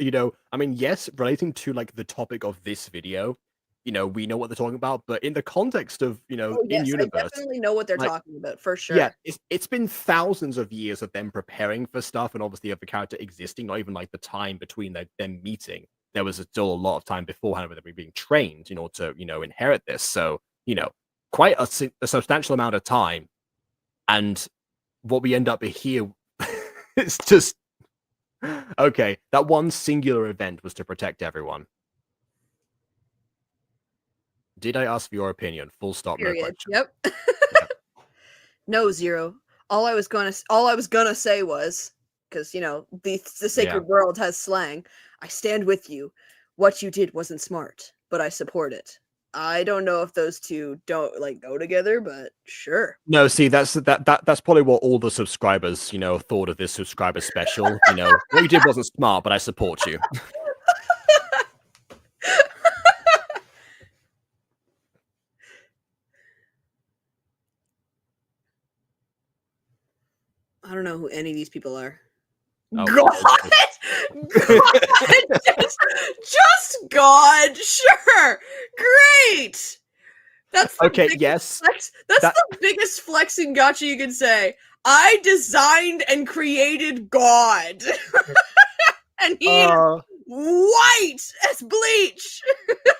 I mean, yes, relating to like the topic of this video, we know what they're talking about, but in the context of in universe, I definitely know what they're talking about for sure. Yeah, it's been thousands of years of them preparing for stuff, and obviously of the character existing, not even like the time between them meeting. There was still a lot of time beforehand where they were being trained in order to inherit this. So quite a substantial amount of time, and what we end up here is just okay. That one singular event was to protect everyone. Did I ask for your opinion? Full stop. Period. No question. Yep. No, Zero. All I was gonna say was, because the sacred world has slang. I stand with you. What you did wasn't smart, but I support it. I don't know if those two don't go together, but sure. No, see, that's probably what all the subscribers, thought of this subscriber special. What you did wasn't smart, but I support you. I don't know who any of these people are. Oh, God! God! Just God! Sure! Great! That's the okay, biggest yes. flex. That's the biggest flex in Gacha you can say. I designed and created God. And he is white as bleach.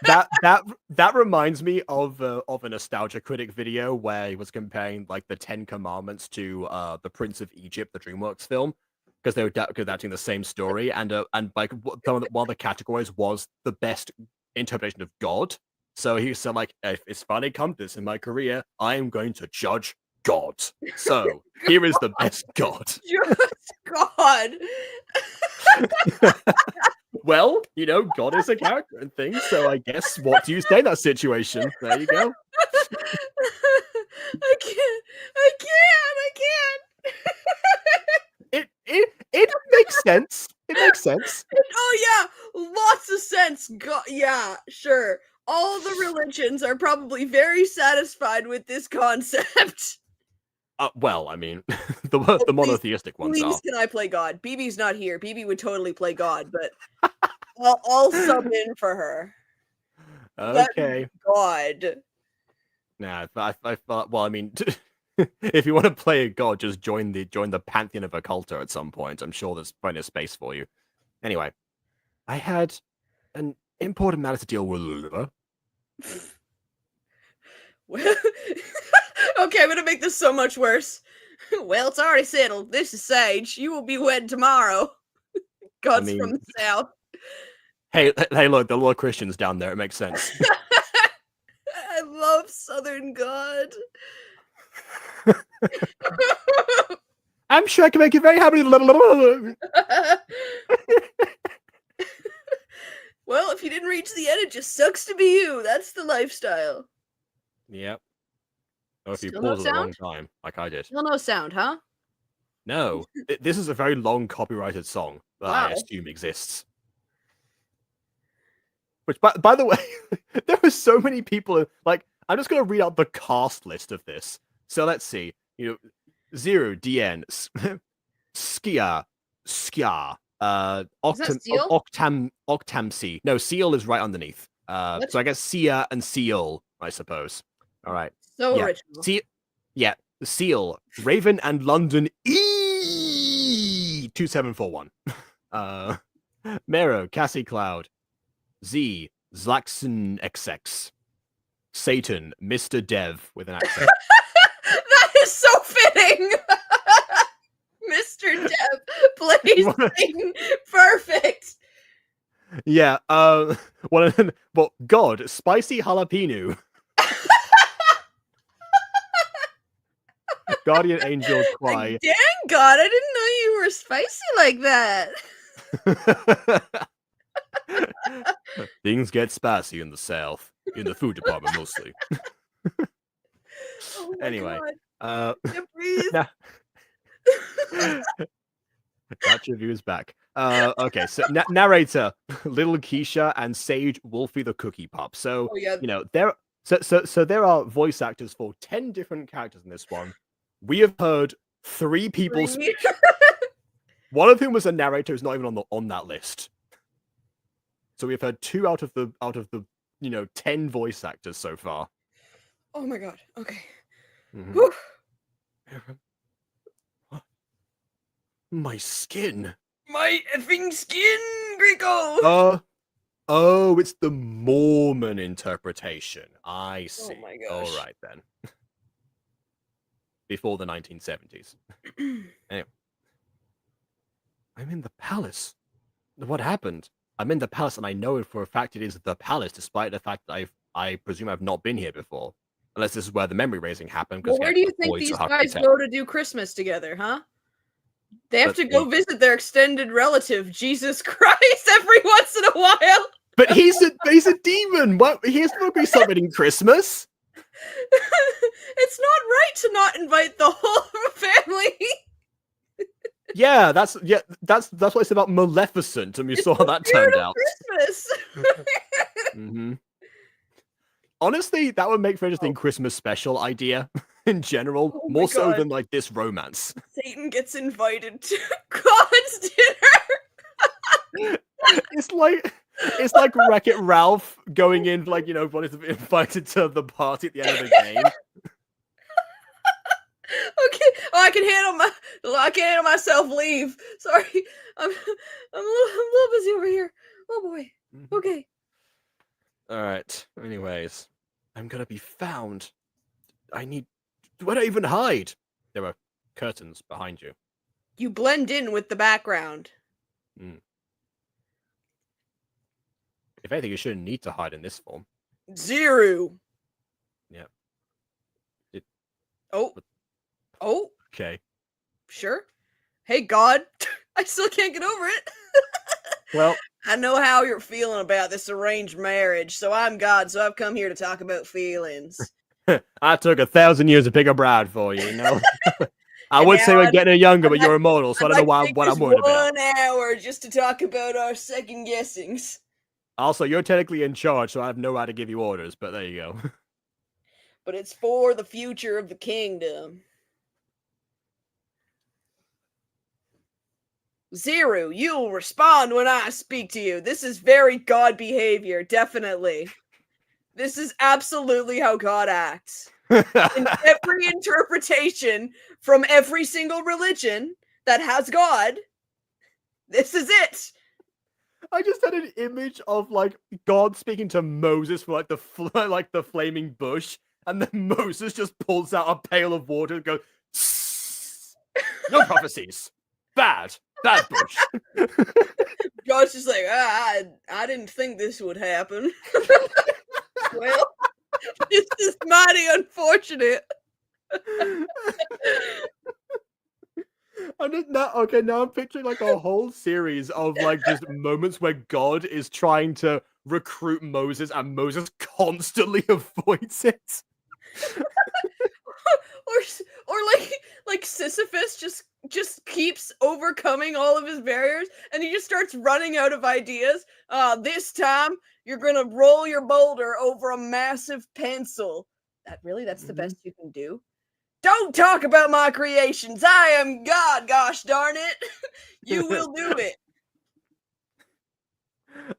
that reminds me of a Nostalgia Critic video where he was comparing like the 10 Commandments to the Prince of Egypt, the DreamWorks film, because they were adapting the same story, and like one of the categories was the best interpretation of God. So he said, like, if it's finally come to this in my career, I am going to judge God. So here is the best God. Just God. Well, God is a character and things. So I guess what do you say in that situation? There you go. I can't. I can't. It makes sense. It makes sense. Oh yeah, lots of sense. Yeah, sure. All the religions are probably very satisfied with this concept. Well, I mean, Oh, the please, monotheistic ones please, are. can I play God? BB's not here. BB would totally play God, but I'll sub in for her. Let me Okay. be God. Nah, I thought. Well, I mean, if you want to play a god, just join the pantheon of a culture at some point. I'm sure there's plenty of space for you. Anyway, I had an important matter to deal with. Well, okay, I'm gonna make this so much worse. Well, it's already settled. This is Sage. You will be wed tomorrow. God's from the south. Hey, look, the Lord Christians down there. It makes sense. I love Southern God. I'm sure I can make you very happy. Well, if you didn't reach the end, it just sucks to be you. That's the lifestyle. Yep. Or if you Still no pause at the wrong sound? time, like I did. Still no sound, huh? No, this is a very long copyrighted song that I Wow. assume exists. Which, by the way, there were so many people. Like, I'm just going to read out the cast list of this. So let's see. Zero, DN, Skia, Octamc. No, Seal is right underneath. What? So I guess Sia and Seal, I suppose. All right. So Yeah. original. Seal, Raven and London E2741. Mero, Cassie Cloud, Z, Zlaxon XX, Satan, Mr. Dev with an accent. That is so fitting. Mr. Depp plays Satan. Perfect. Yeah. Well, God, spicy jalapeno. Guardian Angel Cry. Like, dang God, I didn't know you were spicy like that. Things get spicy in the South, in the food department mostly. Oh my Anyway, God. Can't breathe. Gacha views back. Okay, so narrator, Little Keisha and Sage Wolfie the Cookie Pup. So Oh yeah. there are voice actors for 10 different characters in this one. We have heard 3 people speak. One of whom was a narrator who's not even on that list. So we've heard 2 out of the 10 voice actors so far. Oh my God. Okay. Mhm. Whew. My skin. My effing skin, Greco. Oh, it's the Mormon interpretation. I see. Oh my gosh. All right then. Before the 1970s. Anyway. I'm in the palace. What happened? I'm in the palace, and I know for a fact it is the palace, despite the fact that I presume I've not been here before. Unless this is where the memory raising happened. Well, where do you think these guys go to do Christmas together, huh? They have to go visit their extended relative, Jesus Christ, every once in a while. But he's a demon. What? He's not going to be celebrating Christmas. It's not right to not invite the whole family. Yeah, that's what it's about Maleficent, and we saw how that turned out. Christmas. Mm-hmm. Honestly, that would make for an interesting Christmas special idea in general, more so than like this romance. Satan gets invited to God's dinner. It's like Wreck-It Ralph going in, like, wanting to be invited to the party at the end of the game. Okay. Oh, I can't handle myself. Leave. Sorry. I'm a little busy over here. Oh boy. Okay. All right. Anyways, I'm gonna be found. Where do I even hide? There are curtains behind you. You blend in with the background. If anything, you shouldn't need to hide in this form. Zero. Yeah. Oh. Oh. Okay. Sure. Hey, God. I still can't get over it. Well, I know how you're feeling about this arranged marriage, so I'm God, so I've come here to talk about feelings. I took 1,000 years to pick a bride for you, you know? I And would say now we're getting younger, but you're immortal, so I don't know what I'm worried about. 1 hour just to talk about our second guessings. Also, you're technically in charge, so I have no right to give you orders, but there you go. But it's for the future of the kingdom. Zero, you'll respond when I speak to you. This is very God behavior, definitely. This is absolutely how God acts. In every interpretation from every single religion that has God, this is it. I just had an image of like God speaking to Moses for like the flaming bush, and then Moses just pulls out a pail of water and goes, "No prophecies, bad bush." God's just like, I didn't think this would happen. Well, this is mighty unfortunate. Now I'm picturing like a whole series of like just moments where God is trying to recruit Moses and Moses constantly avoids it. or like Sisyphus just keeps overcoming all of his barriers and he just starts running out of ideas. This time you're gonna roll your boulder over a massive pencil. That's the best you can do? Don't talk about my creations. I am God, gosh darn it. You will do it.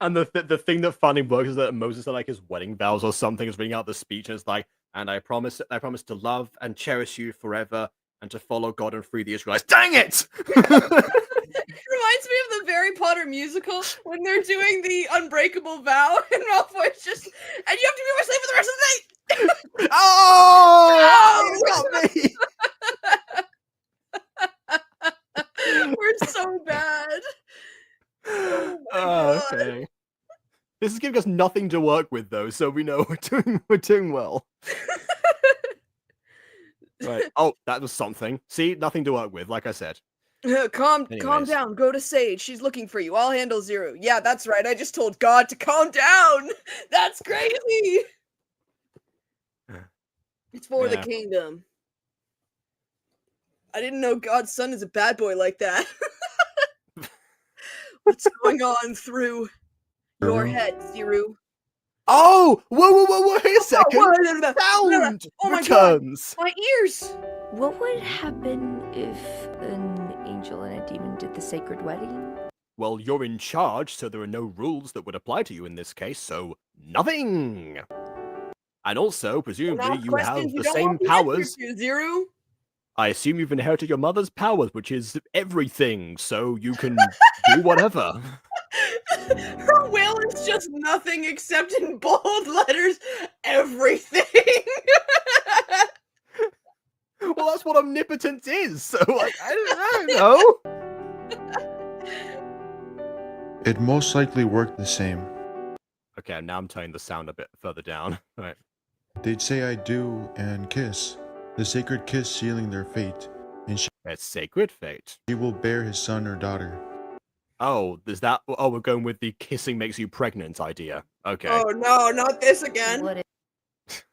And the thing that finally works is that Moses, at like his wedding vows or something, is reading out the speech, and it's like, "And I promise to love and cherish you forever, and to follow God and free the Israelites." Dang it! It reminds me of the Harry Potter musical when they're doing the unbreakable vow, and Malfoy's just, "And you have to be my slave for the rest of the night." Oh, you got me. We're so bad. Oh my God. Okay. This is giving us nothing to work with, though, so we know we're doing well. Right. Oh, that was something. See, nothing to work with, like I said. Calm Anyways. down. Go to Sage. She's looking for you. I'll handle Zero. Yeah, that's right. I just told God to calm down. That's crazy. It's for the Yeah. kingdom. I didn't know God's son is a bad boy like that. What's going on through your head, Zero? Oh! Whoa, wait a second! Sound Oh my God. returns! My ears! What would happen if an angel and a demon did the sacred wedding? Well, you're in charge, so there are no rules that would apply to you in this case, so nothing! And also, presumably, you have the same powers. Zero? I assume you've inherited your mother's powers, which is everything, so you can do whatever. Her will is just nothing except in bold letters, everything. Well, that's what omnipotence is, so like, I don't know. It most likely worked the same. Okay, now I'm turning the sound a bit further down. Right. They'd say I do and kiss, the sacred kiss sealing their fate, and It's sacred fate. she will bear his son or daughter. Oh, is that? Oh, we're going with the kissing makes you pregnant idea. Okay. Oh no, not this again. What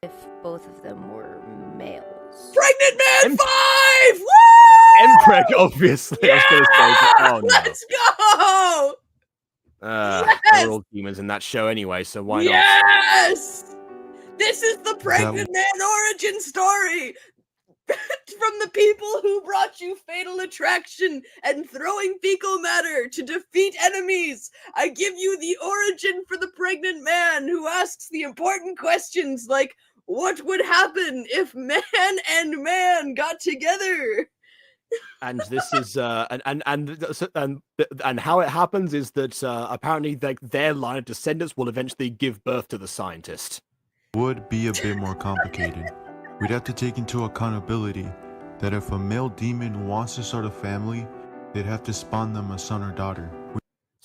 if both of them were males? Pregnant man 5! Woo! Empreg, obviously. Yeah! I was gonna say, oh no. Let's go! Yes! They're all demons in that show anyway, so why not? Yes! This is the pregnant man origin story! From the people who brought you Fatal Attraction and throwing fecal matter to defeat enemies, I give you the origin for the pregnant man who asks the important questions like, what would happen if man and man got together? And this is and how it happens is that apparently their line of descendants will eventually give birth to the scientist. Would be a bit more complicated. We'd have to take into accountability that if a male demon wants to start a family, they'd have to spawn them a son or daughter.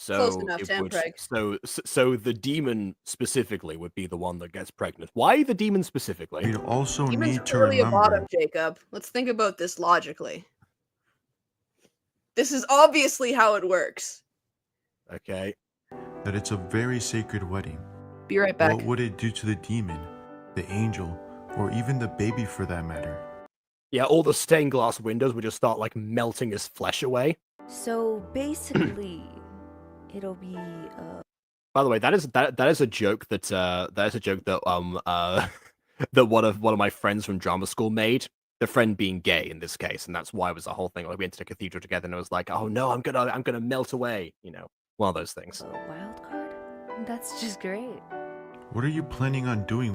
Close So enough, it would. Tampreg. So the demon specifically would be the one that gets pregnant. Why the demon specifically? We'd also Demon's need to clearly a bottom, remember Jacob. Let's think about this logically. This is obviously how it works. Okay. that it's a very sacred wedding. Be right back. What would it do to the demon, the angel, or even the baby for that matter? Yeah, all the stained glass windows would just start like melting his flesh away. So basically, it'll be By the way, that is a joke that that one of my friends from drama school made. The friend being gay in this case, and that's why it was the whole thing. Like we went to the cathedral together, and it was like, oh no, I'm gonna melt away. You know, one of those things. a wild card. That's just great. What are you planning on doing?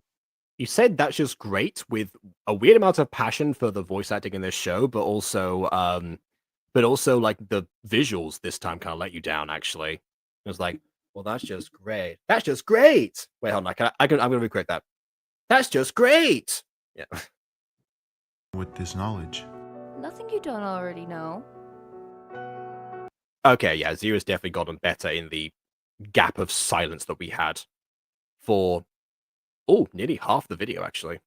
You said that's just great with a weird amount of passion for the voice acting in this show, but also like the visuals this time kind of let you down. Actually, it was like, well, that's just great. That's just great. Wait, hold on. I'm gonna recreate that. That's just great. Yeah. With this knowledge? Nothing you don't already know. Okay, yeah, Zero's definitely gotten better in the gap of silence that we had for nearly half the video, actually.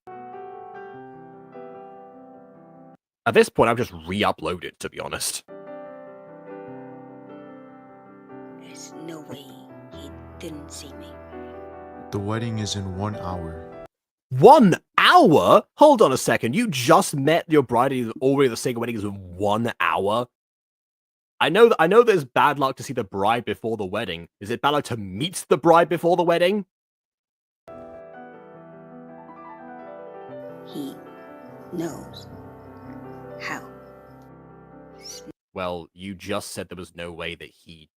At this point, I've just re-uploaded, to be honest. There's no way he didn't see me. The wedding is in 1 hour. 1 hour? Hold on a second. You just met your bride and already the sacred wedding is in 1 hour? I know there's bad luck to see the bride before the wedding. Is it bad luck to meet the bride before the wedding? He knows. How? Well, you just said there was no way that he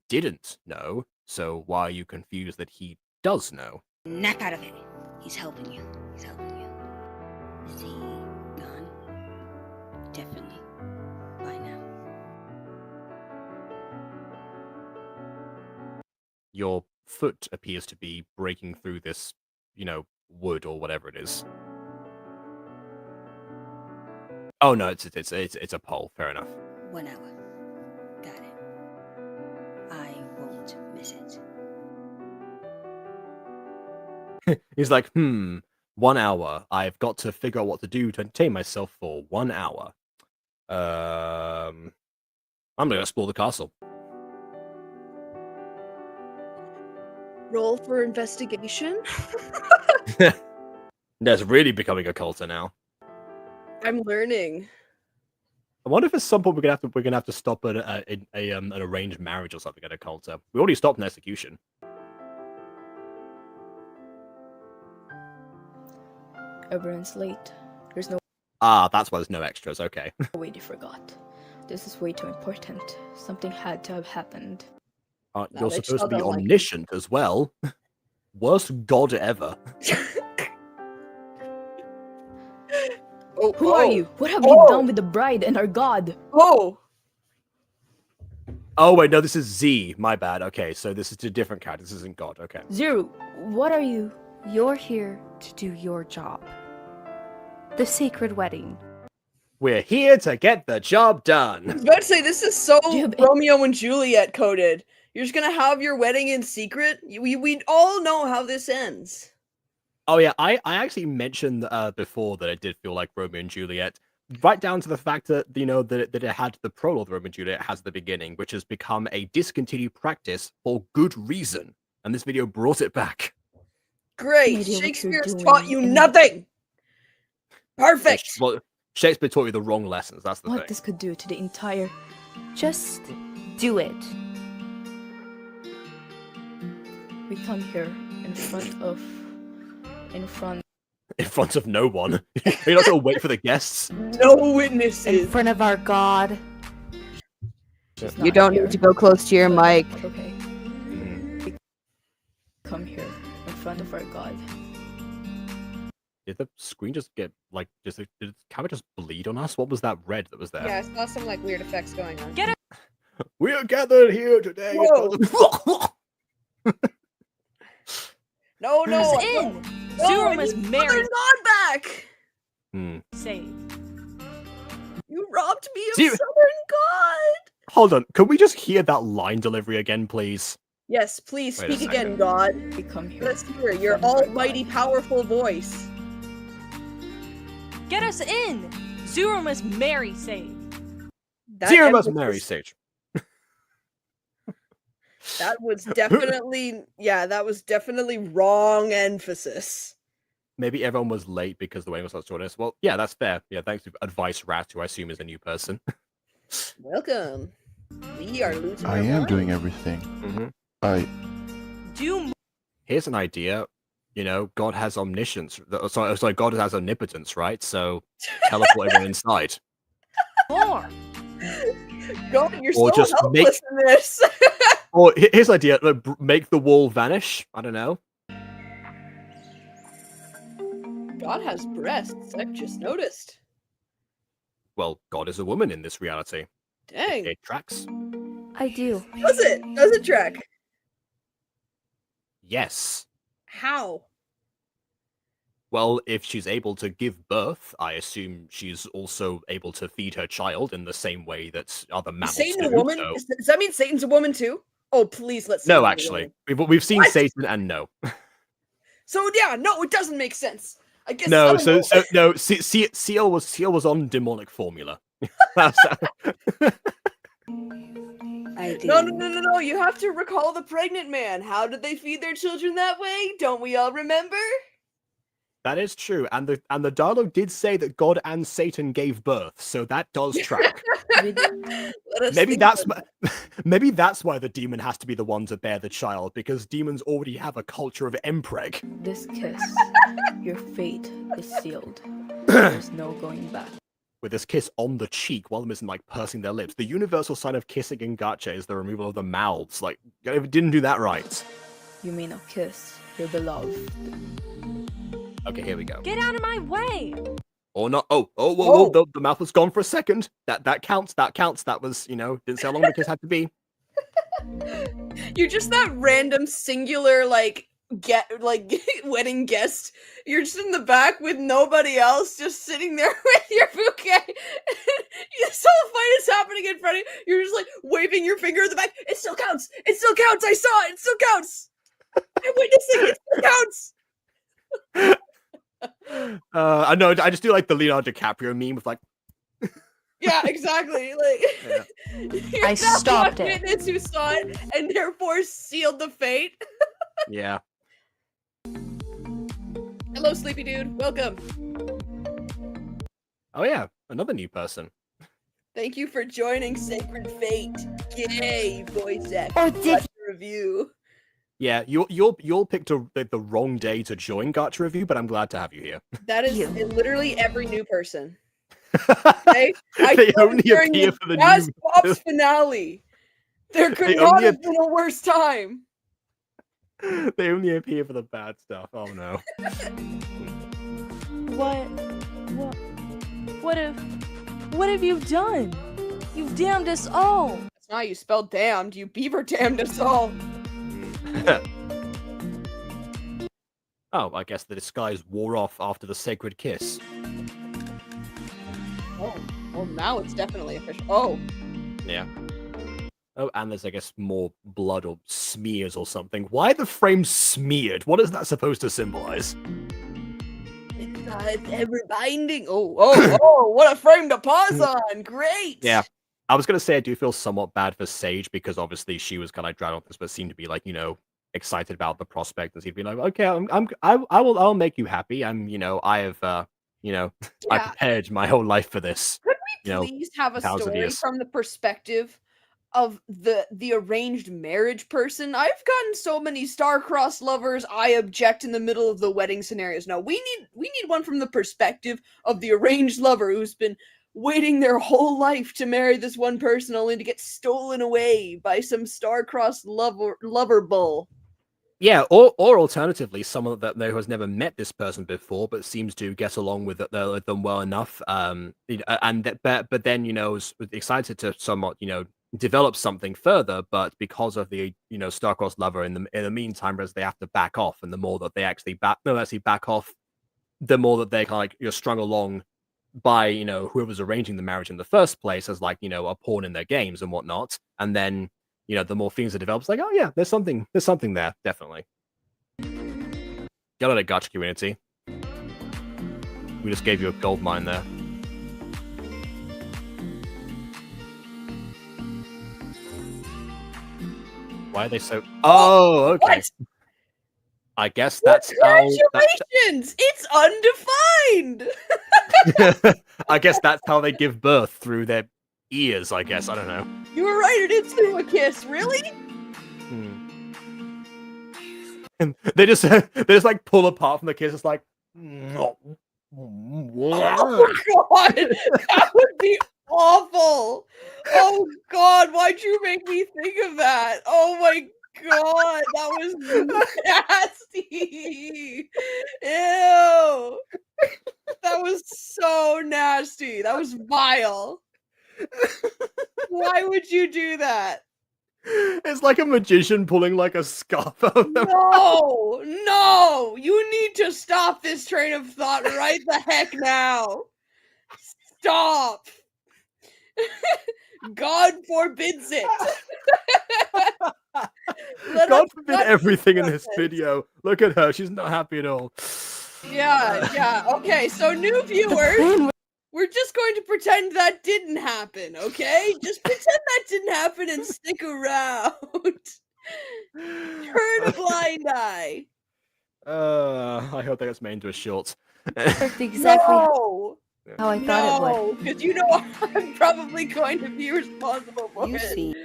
didn't know, so why are you confused that he does know? Snap out of it. He's helping you. He's helping you. Is he gone? Definitely. By now. Your foot appears to be breaking through this, wood or whatever it is. Oh no, it's a pole. Fair enough. 1 hour. Got it. I won't miss it. He's like, 1 hour. I've got to figure out what to do to entertain myself for 1 hour. I'm gonna explore the castle. Roll for investigation. That's really becoming a culter now. I'm learning. I wonder if at some point we're gonna have to stop at an arranged marriage or something at a culter. We already stopped an execution. Everyone's late. There's no Ah, that's why there's no extras. Okay. way they forgot. This is way too important. Something had to have happened. No, You're they supposed to still be don't like it. omniscient as well. Worst god ever. Who are you? What have you done with the bride and our god? Oh! Oh wait, no, this is Z. My bad. Okay, so this is a different character. This isn't God. Okay. Zero, what are you? You're here to do your job. The sacred wedding. We're here to get the job I done. was about to say, this is so Do you have- Romeo and Juliet coded. You're just gonna have your wedding in secret? We all know how this ends. Oh yeah, I actually mentioned before that it did feel like Romeo and Juliet, right down to the fact that that it had the prologue Romeo and Juliet has at the beginning, which has become a discontinued practice for good reason, and this video brought it back. Great. No idea what you're Shakespeare's doing, taught you and- nothing. Perfect. Well, Shakespeare taught you the wrong lessons. That's the What thing. this could do to the entire... Just do it. We come here in front of In front of no one. You're not gonna wait for the guests. No In witnesses. front of our god. She's You not don't here, need to go close to your but- mic. Okay. We come here in front of our god. Did the screen just get like did the camera just bleed on us? What was that red that was there? Yeah, I saw some like weird effects going on. Get We are gathered here today. Whoa. No, no. Who's I- in? No, Zero I is need married. Mother God back. Hmm. Say. You robbed me of Zero- Southern God. Hold on, could we just hear that line delivery again, please? Yes, please Wait a speak again, second. God. We come here. Let's hear your from my almighty, God. powerful voice. Get us in! Zero must marry save. That Zero must emphasis- marry Sage. That was definitely, yeah, that was definitely wrong emphasis. Maybe everyone was late because the way was such shortness. Well, yeah, that's fair. Yeah, thanks to Advice Rat, who I assume is a new person. Welcome. We are losing I our am doing minds. everything. Mm-hmm. I Do Here's an idea. You know, God has omniscience. Sorry, God has omnipotence, right? So teleport everyone inside. more! God, you're Or so just helpless in this. Or here's an idea. Like, make the wall vanish. I don't know. God has breasts. I've just noticed. Well, God is a woman in this reality. Dang. It tracks. I do. Does it? Does it track? Yes. How? Well, if she's able to give birth, I assume she's also able to feed her child in the same way that other Is mammals Satan do. a woman? So... Does that mean Satan's a woman too? Oh, please let's No, actually. We've seen What? Satan and no. So yeah, no, it doesn't make sense. I guess I No, don't know. no, Seal was on demonic formula. I do. No. You have to recall the pregnant man. How did they feed their children that way? Don't we all remember? That is true, and the dialogue did say that God and Satan gave birth, so that does track. Let us Maybe think that's about maybe that's why the demon has to be the one to bear the child, because demons already have a culture of empreg. This kiss, your fate is sealed. There's no going back. With this kiss on the cheek, one of them isn't like pursing their lips. The universal sign of kissing in Gacha is the removal of the mouths. Like, it didn't do that right. You may not kiss your beloved. Okay, here we go. Get out of my way! Or not. Whoa, the mouth was gone for a second. That counts. That was, didn't say how long the kiss had to be. You're just that random singular wedding guest. You're just in the back with nobody else, just sitting there with your bouquet. This whole fight is happening in front of you. You're just like waving your finger in the back. It still counts. It still counts. I saw it. It still counts. I'm witnessing. It still counts. I know. I just do like the Leonardo DiCaprio meme with like. Yeah, exactly. Like, Yeah. you're I that stopped one it. witness who saw it and therefore sealed the fate. Yeah. Hello, sleepy dude. Welcome. Oh yeah, another new person. Thank you for joining Sacred Fate. Yay, voice actor. Oh, did Review. Yeah, you picked the wrong day to join Gacha Review, but I'm glad to have you here. That is You. literally every new person. Okay? I They joined only during appear for the Jazz new. Pop's finale. There could They not only have been a worse time. They only appear for the bad stuff. Oh no. What have you done? You've damned us all! That's not how you spell damned. You beaver damned us all. Oh, I guess the disguise wore off after the sacred kiss. Oh, well, now it's definitely official. Oh, Yeah. Oh, and there's, I guess, more blood or smears or something. Why the frame smeared? What is that supposed to symbolize? it's ever binding. Oh, what a frame to pause on. Great. Yeah. I was gonna say I do feel somewhat bad for Sage because obviously she was kind of dragged off this, but seemed to be like, excited about the prospect and seemed to be like, okay, I'll make you happy. I have I Yeah. prepared my whole life for this. Please have a thousands of story years. from the perspective of the arranged marriage person. I've gotten so many star-crossed lovers. I object in the middle of the wedding scenarios. No, we need one from the perspective of the arranged lover who's been waiting their whole life to marry this one person only to get stolen away by some star-crossed lover bull. Yeah, or alternatively, someone that who has never met this person before, but seems to get along with them well enough. But then is excited to somewhat develop something further, but because of the star-crossed lover in the meantime, as they have to back off, and the more that they actually back off, the more that they kind of like strung along by, whoever's arranging the marriage in the first place as like, a pawn in their games and whatnot. And then, the more things that develop, it's like, oh yeah, there's something there, definitely. Get out of Gacha community. We just gave you a gold mine there. Why are they so... Oh, okay. What? I guess that's how... Congratulations! It's undefined! I guess that's how they give birth, through their ears, I guess. I don't know. You were right, it is through a kiss, really? And they just like pull apart from the kiss. It's like... Oh god! That would be awful! Oh god, why'd you make me think of that? Oh my god, that was nasty! Ew! That was so nasty. That was vile. Why would you do that? It's like a magician pulling like a scarf out of their No! You need to stop this train of thought right the heck now. Stop! God forbids it. God forbid everything in this video. Look at her. She's not happy at all. Yeah. Okay, so new viewers, we're just going to pretend that didn't happen, okay? Just pretend that didn't happen and stick around. Turn a blind eye. I hope that gets made into a short. Exactly No! how I thought it would. No, because you know I'm probably going to be responsible for You it. see,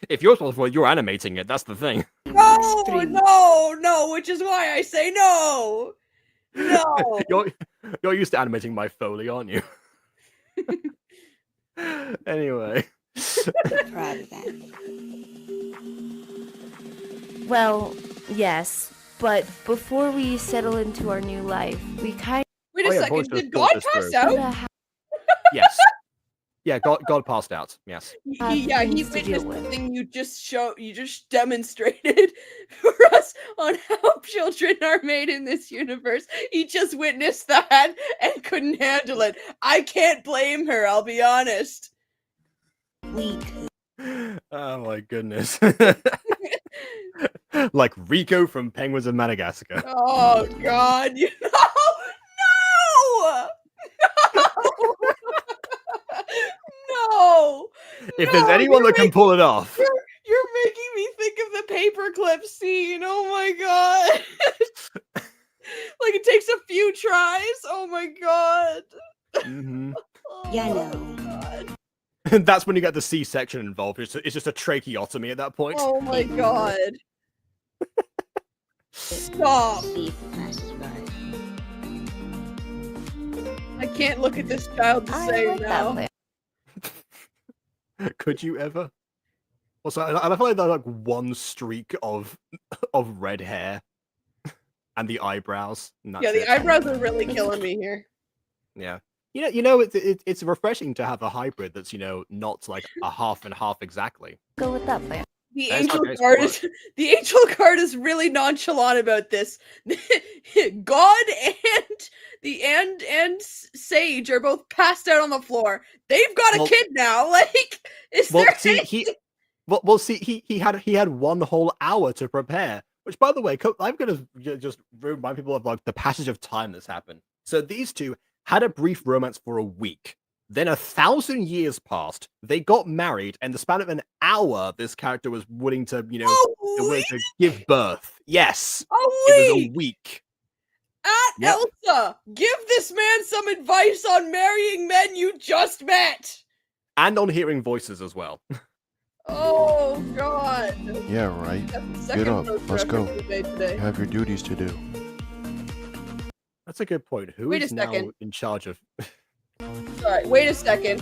If you're responsible for it, you're animating it. That's the thing. No, which is why I say no. No. You're used to animating my Foley, aren't you? Anyway. proud of that. Well, yes, but before we settle into our new life, we kind Wait a Oh, yeah, second, voice did just God thought this pass through. out? of have Yes. Yeah, God passed out. Yes. Yeah, he things to deal witnessed the with. thing you just demonstrated for us on how children are made in this universe. He just witnessed that and couldn't handle it. I can't blame her, I'll be honest. We could. Oh my goodness. Like Rico from Penguins of Madagascar. Oh god, no! No! If there's anyone that can pull it off. You're making me think of the paperclip scene. Oh my god. Like it takes a few tries. Oh my god. Mhm. Yeah, Oh, no. God. That's when you get the C-section involved. It's just a tracheotomy at that point. Oh my god. Stop. See if it passes by. I can't look at this child the I same like that now. plan. Could you ever? Also, I feel like there's like one streak of red hair and the eyebrows. And Yeah, that's the it. eyebrows are really killing me here. Yeah. It's refreshing to have a hybrid that's not like a half and half exactly. Go with that plan. The That's angel okay, it's card work. is the angel card is really nonchalant about this. God and Sage are both passed out on the floor. They've got a Well- kid now. Like, is Well, there see, anything- he had one whole hour to prepare. Which, by the way, I'm gonna just remind people of like the passage of time that's happened. So these two had a brief romance for a week. Then 1,000 years passed. They got married, and the span of an hour, this character was willing to, willing to give birth. Yes, a it was week? a week. At Elsa, give this man some advice on marrying men you just met. And on hearing voices as well. Oh God. Yeah, right. That's the second up, road let's trip go. we made today. You have your duties to do. That's a good point. Who Wait a is now second. in charge of? Sorry, wait a second.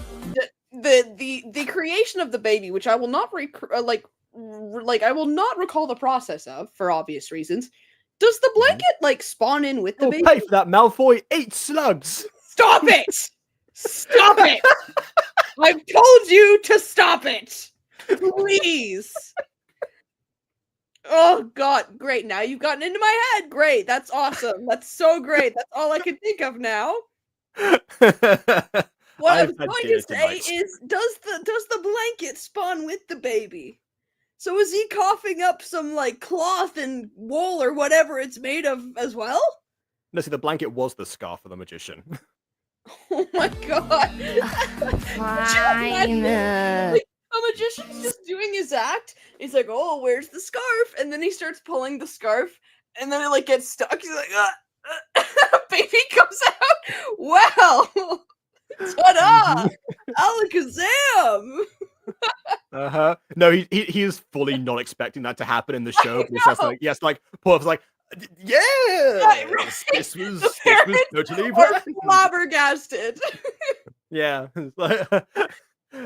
The creation of the baby, which I will not I will not recall the process of for obvious reasons. Does the blanket like spawn in with the Oh, baby? pay for that, Malfoy. 8 slugs. Stop it! Stop it! I've told you to stop it. Please. Oh god, great. Now you've gotten into my head. Great. That's awesome. That's so great. That's all I can think of now. What I I've was had going dinner to say tonight. is, does the blanket spawn with the baby? So is he coughing up some like cloth and wool or whatever it's made of as well? No, see, the blanket was the scarf for the magician. Oh my god. Could you Fine. imagine, like, a magician's just doing his act. He's like, "Oh, where's the scarf?" And then he starts pulling the scarf, and then it like gets stuck. He's like, baby comes out. Wow. Ta-da! Alakazam! No, he is fully not expecting that to happen in the show. But it's just know. like, yes, like Paul's like, yeah, Right. this was The totally parents are planned. flabbergasted. Yeah, it's like,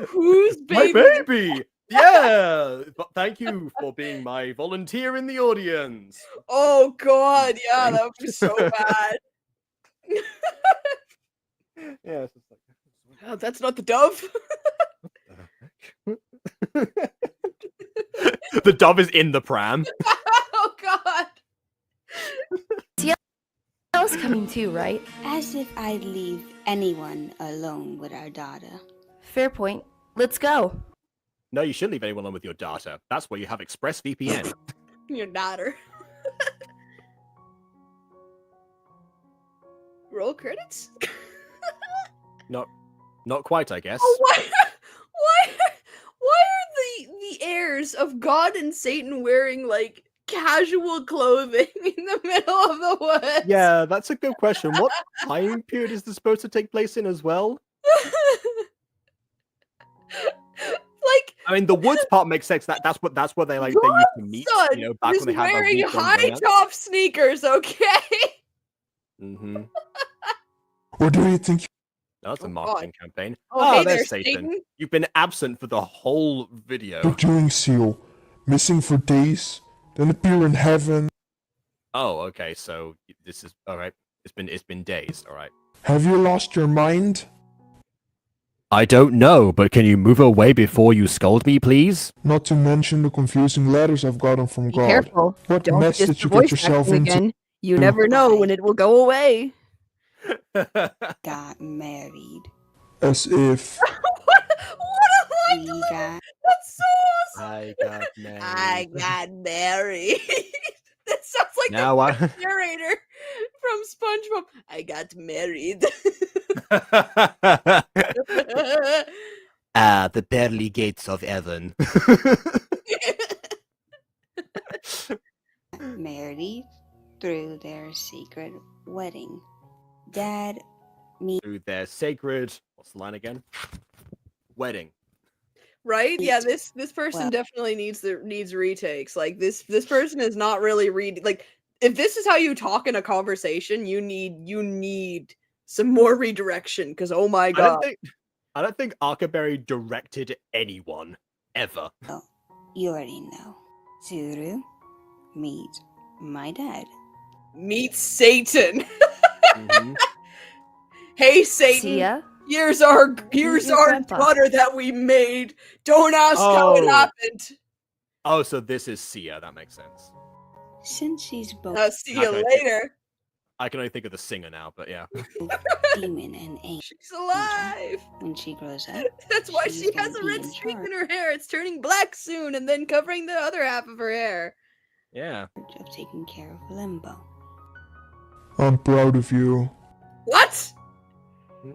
Whose my baby? baby. Yeah, but thank you for being my volunteer in the audience. Oh god, yeah, that would be so bad. Yeah, it's just like, Oh, that's not the dove. the dove is in the pram. Oh god. Else coming too, right? As if I'd leave anyone alone with our daughter. Fair point. Let's go. No, you shouldn't leave anyone alone with your data. That's why you have ExpressVPN. Your daughter. Roll credits? Not quite, I guess. Oh, why are the heirs of God and Satan wearing like casual clothing in the middle of the woods? Yeah, that's a good question. What time period is this supposed to take place in as well? Like, I mean, the woods part makes sense. That's what they like. They used to meet, son you know, back is when they had wearing like high top sneakers, okay? Mm-hmm. Or do you think That's a Oh, marketing campaign. Oh, hey There's there, Satan. Satan. You've been absent for the whole video. you're doing, Seal? Missing for days, then appear in heaven? Oh, okay. So this is all right. It's been days. All right. Have you lost your mind? I don't know, but can you move away before you scold me, please? Not to mention the confusing letters I've gotten from Be God. careful. What Don't mess get did the you voice get yourself acting into? again. You never know when it will go away. Got married. As if. What a line We delivery! got That's so awesome. I got married. I got married. That sounds like Now the I. narrator from SpongeBob. I got married. The pearly gates of heaven. married through their secret wedding. Dad, Through their sacred. What's the line again? Wedding. Right? Yeah, this person Well- definitely needs retakes. Like this person is not really reading. Like if this is how you talk in a conversation, you need some more redirection. Because oh my god, I don't think Arcaberry directed anyone ever. you already know. Zuru, meet my dad. meet Satan. Mhm. Hey Satan, See ya. here's our your grandpa. daughter that we made. Don't ask how it Oh. happened. Oh, so this is Sia. That makes sense. Since she's both See you Okay. later. I can only think of the singer now, but yeah. demon and angel, She's alive. when she grows up, That's why she's she gonna has a be red in streak in charge. her hair. It's turning black soon and then covering the other half of her hair. Yeah. of taking care of Limbo. I'm proud of you. What?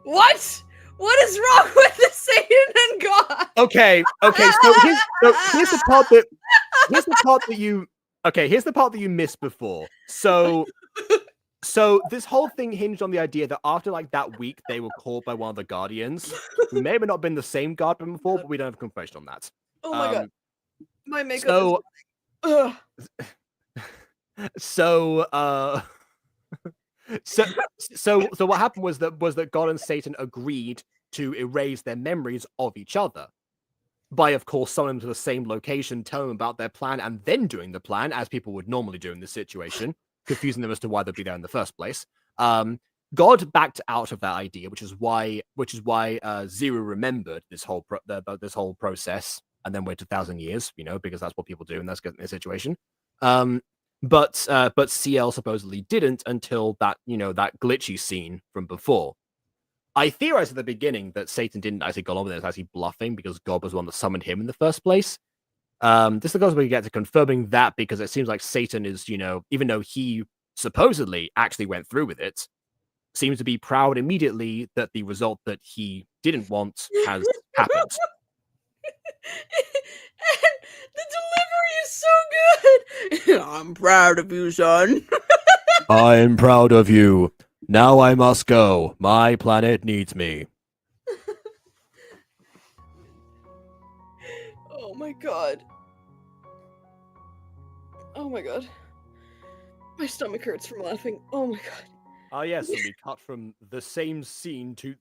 What? What is wrong with the Satan and God? Okay. So here's the part that you missed before. So this whole thing hinged on the idea that after like that week they were called by one of the Guardians, who may have not been the same Guardian before, but we don't have confirmation on that. Oh my god. My makeup So is Ugh. so what happened was that God and Satan agreed to erase their memories of each other by, of course, summoning them to the same location, telling them about their plan, and then doing the plan as people would normally do in this situation, confusing them as to why they'd be there in the first place. God backed out of that idea, which is why Zero remembered this whole this whole process and then waited 1,000 years, because that's what people do in this situation. But CL supposedly didn't until that that glitchy scene from before. I theorized at the beginning that Satan didn't actually go along with it, it was actually bluffing because God was the one that summoned him in the first place. This is the we get to confirming that because it seems like Satan is, even though he supposedly actually went through with it, seems to be proud immediately that the result that he didn't want has happened. And the delivery is so good. I'm proud of you, son. I am proud of you. Now I must go. My planet needs me. Oh my god. Oh my god. My stomach hurts from laughing. Oh my god. Ah, yes, and we cut from the same scene to...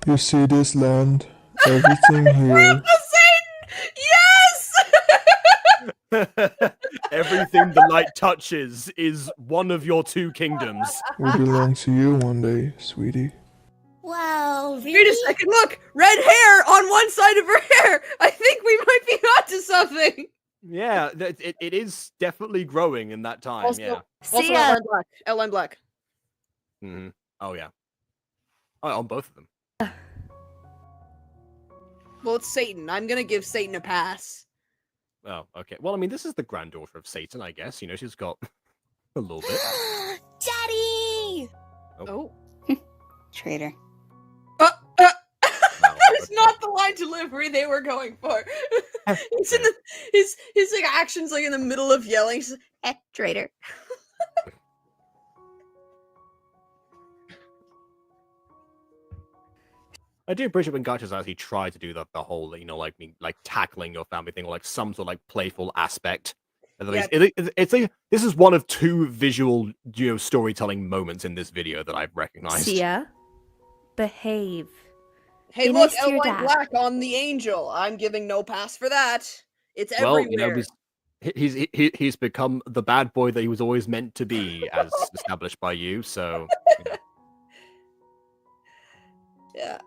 You see this land? Everything here Satan! Yes! Everything the light touches is one of your two kingdoms. will belong to you one day, sweetie. Wow, really? Wait a second, look! Red hair on one side of her hair! I think we might be onto something! Yeah, it is definitely growing in that time, Also, yeah. also outline black. Outline black. Mm-hmm. Oh, yeah. Oh, on both of them. Well, it's Satan. I'm gonna give Satan a pass. Oh, okay. Well, I mean, this is the granddaughter of Satan, I guess. She's got a little bit. Daddy! Oh. Traitor. That is not the line delivery they were going for. He's in his like actions like in the middle of yelling. He's like, traitor. I do appreciate when Gacha's actually tried to do the whole, like tackling your family thing, or like some sort of like playful aspect. At least, it's like this is one of two visual, storytelling moments in this video that I've recognized. Sia, behave. Hey, Be look, nice to your outline dad. black on the angel. I'm giving no pass for that. It's everywhere. He's become the bad boy that he was always meant to be, as established by you. So. Yeah,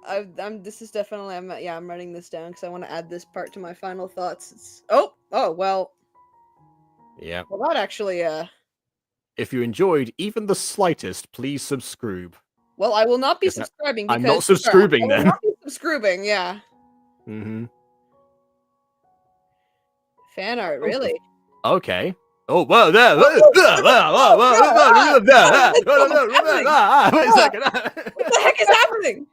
this is definitely. I'm writing this down because I want to add this part to my final thoughts. It's, oh, well. Yeah. Well, that actually. If you enjoyed even the slightest, please subscribe. Well, I will not be subscribing. Because, I'm not subscribing then. I will not be subscribing. Yeah. Mm-hmm. Fan art, really? Okay. Oh, well, there. Wait a second. What the heck is happening?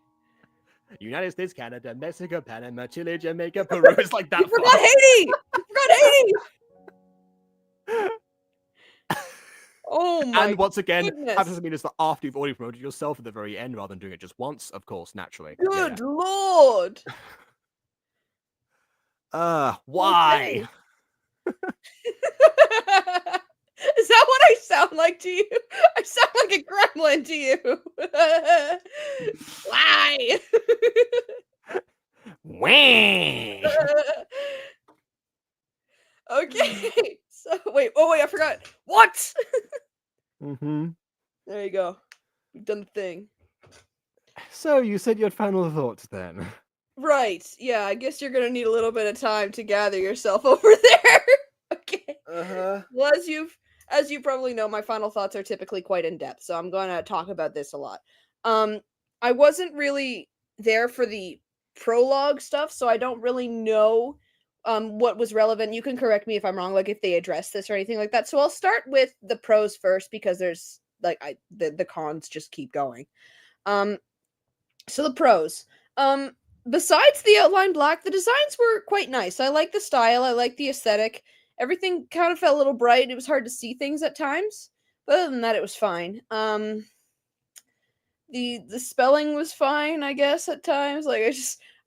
United States, Canada, Mexico, Panama, Chile, Jamaica, Peru. It's like that. You forgot Haiti. You forgot Haiti. Oh my! And once again, goodness. that doesn't mean it's that after you've already promoted yourself at the very end, rather than doing it just once. Of course, naturally. Good lord! Why? Okay. Is that what I sound like to you? I sound like a gremlin to you. Why? Wah! Okay. So wait. Oh wait, I forgot. What? Mm-hmm. There you go. We've done the thing. So you said you had final thoughts then. Right. Yeah. I guess you're gonna need a little bit of time to gather yourself over there. Okay. Well, as you probably know, my final thoughts are typically quite in depth, so I'm going to talk about this a lot. I wasn't really there for the prologue stuff, so I don't really know what was relevant. You can correct me if I'm wrong, like if they address this or anything like that. So I'll start with the pros first because there's like the cons just keep going. So the pros. Besides the outline black, the designs were quite nice. I like the style. I like the aesthetic. Everything kind of felt a little bright. It was hard to see things at times, but other than that, it was fine. The spelling was fine, I guess, at times. Like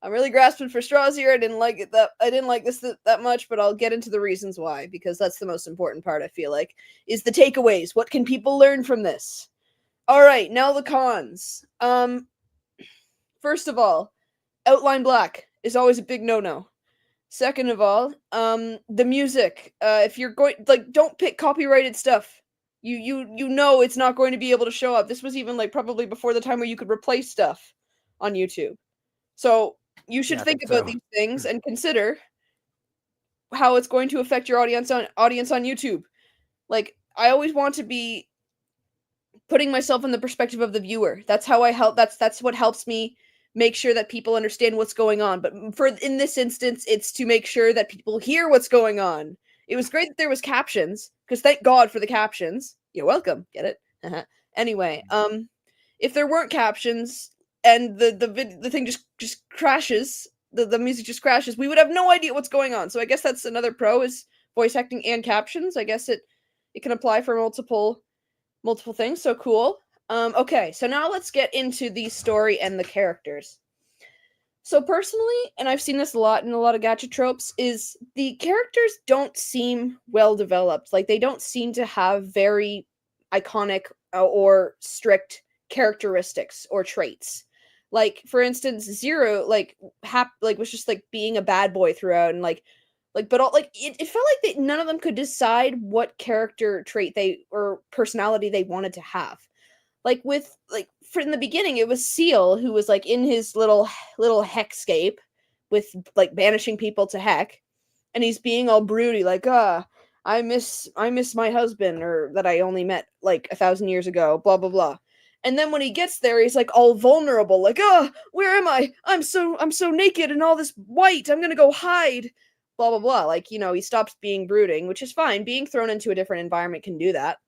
I'm really grasping for straws here. I didn't like this that much, but I'll get into the reasons why because that's the most important part. I feel like is the takeaways. What can people learn from this? All right, now the cons. First of all, outline black is always a big no-no. Second of all, the music. If you're going don't pick copyrighted stuff. You know it's not going to be able to show up. This was even probably before the time where you could replace stuff on YouTube. So you should think about these things and consider how it's going to affect your audience on YouTube. Like, I always want to be putting myself in the perspective of the viewer. That's how I help. That's what helps me make sure that people understand what's going on. But for in this instance, it's to make sure that people hear what's going on. It was great that there was captions, because thank God for the captions. You're welcome. Get it? Anyway, if there weren't captions and the thing just crashes, the music just crashes, we would have no idea what's going on. So I guess that's another pro, is voice acting and captions. I guess it can apply for multiple things. So cool. Okay, so now let's get into the story and the characters. So personally, and I've seen this a lot in a lot of gacha tropes, is the characters don't seem well developed. Like, they don't seem to have very iconic or strict characteristics or traits. Like, for instance, Zero, was just like being a bad boy throughout, and but all it felt like none of them could decide what character trait or personality they wanted to have. Like, in the beginning, it was Seal, who was like in his little hexscape with like banishing people to heck, and he's being all broody, like, I miss my husband, or that I only met like 1,000 years ago, blah blah blah. And then when he gets there, he's like all vulnerable, like, where am I? I'm so naked and all this white. I'm gonna go hide, blah blah blah. Like, he stops being brooding, which is fine. Being thrown into a different environment can do that.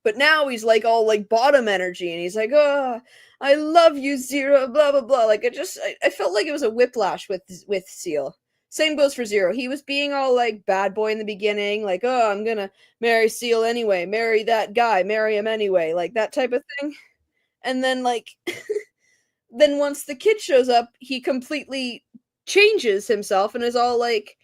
But now he's like all like bottom energy, and he's like, I love you, Zero, blah blah blah. Like, I felt like it was a whiplash with Seal. Same goes for Zero. He was being all like bad boy in the beginning, like, I'm gonna marry Seal anyway, marry that guy, marry him anyway, like that type of thing. And then then once the kid shows up, he completely changes himself and is all like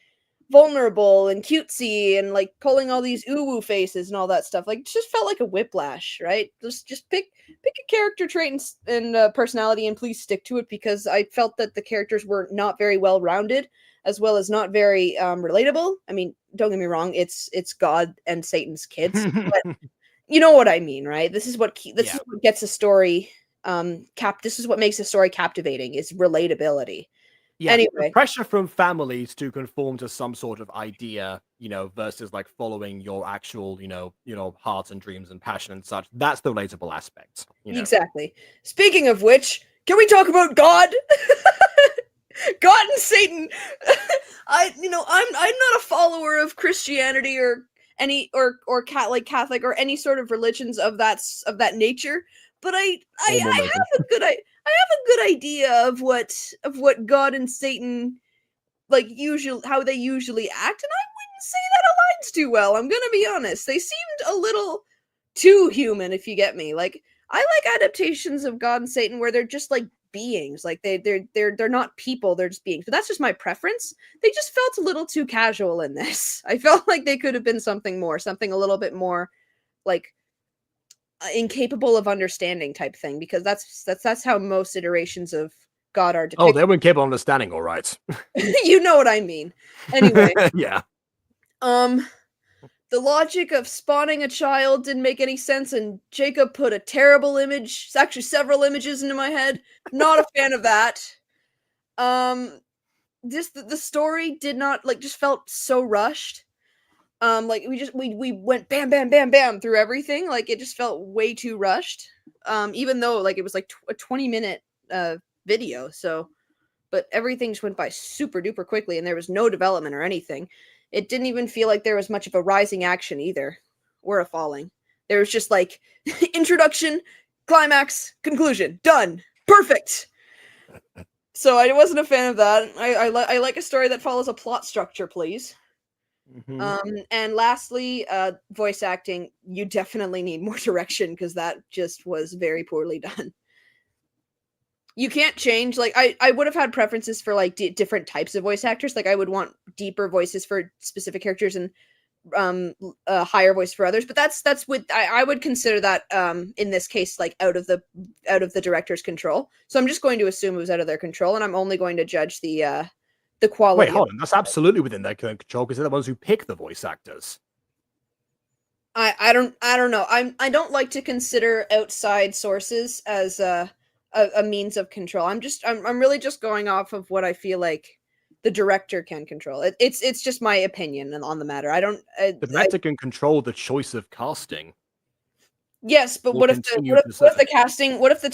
vulnerable and cutesy and like pulling all these ooh-woo faces and all that stuff. Like, it just felt like a whiplash, right? Just pick a character trait and personality, and please stick to it, because I felt that the characters were not very well rounded, as well as not very relatable. I mean, don't get me wrong, it's God and Satan's kids, but you know what I mean, right? This is what gets a story this is what makes a story captivating, is relatability. Yeah, Anyway. the pressure from families to conform to some sort of idea, versus like following your actual, hearts and dreams and passion and such. That's the relatable aspect. Exactly. Speaking of which, can we talk about God? God and Satan. I'm not a follower of Christianity or any or Catholic or any sort of religions of that nature, but I have a good idea of what God and Satan how they usually act, and I wouldn't say that aligns too well. I'm gonna be honest. They seemed a little too human, if you get me. Like, I like adaptations of God and Satan where they're just like beings. Like, they're not people, they're just beings. But that's just my preference. They just felt a little too casual in this. I felt like they could have been something a little bit more like incapable of understanding type thing, because that's how most iterations of God are depicted. Oh, they weren't capable of understanding, all right. You know what I mean. Anyway. Yeah. The logic of spawning a child didn't make any sense, and Jacob put a terrible image, actually several images, into my head. Not a fan of that. The story did not, just felt so rushed. We went bam bam bam bam through everything. Like, it just felt way too rushed. Even though it was like a 20-minute video, but everything just went by super duper quickly, and there was no development or anything. It didn't even feel like there was much of a rising action either, or a falling. There was just like introduction, climax, conclusion, done, perfect. So I wasn't a fan of that. I like a story that follows a plot structure, please. Mm-hmm. And lastly, voice acting. You definitely need more direction, because that just was very poorly done. You can't change, I would have had preferences for different types of voice actors. Like, I would want deeper voices for specific characters and higher voice for others, but that's I would consider that in this case out of the director's control. So I'm just going to assume it was out of their control, and I'm only going to judge the quality. Wait, hold on. That's absolutely within their control, because they're the ones who pick the voice actors. I don't know. I don't like to consider outside sources as a means of control. I'm really just going off of what I feel like The director can control it. It's just my opinion on the matter. I don't. The director can control the choice of casting. Yes, but Will what if continue what to if the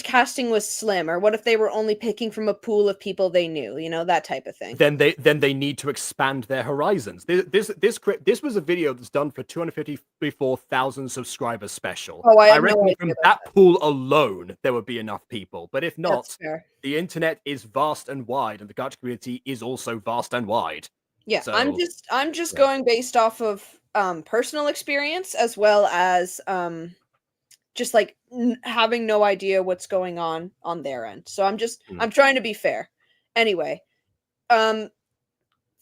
casting was slim, or what if they were only picking from a pool of people they knew? You know, that type of thing. Then they need to expand their horizons. This was a video that's done for 254,000 subscribers special. Oh, I I have no reckon idea from about that pool alone there would be enough people. But if That's not, fair. the internet is vast and wide, and the gacha community is also vast and wide. Yeah, So, I'm just yeah. going based off of personal experience as well as just like having no idea what's going on their end. So I'm trying to be fair. Anyway, from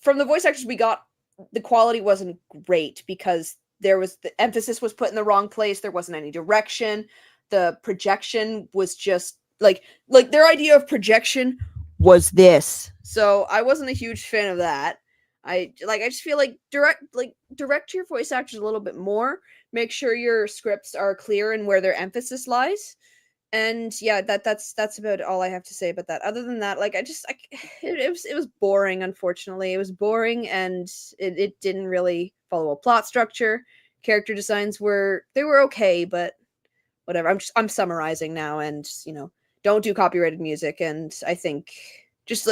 the voice actors we got, the quality wasn't great because the emphasis was put in the wrong place. There wasn't any direction. The projection was just like their idea of projection was this. So I wasn't a huge fan of that. I just feel like direct your voice actors a little bit more. Make sure your scripts are clear and where their emphasis lies. And yeah, that's about all I have to say about that. Other than that, it was boring. Unfortunately, it was boring, and it didn't really follow a plot structure. Character designs were okay, but whatever. I'm summarizing now, and don't do copyrighted music. And I think just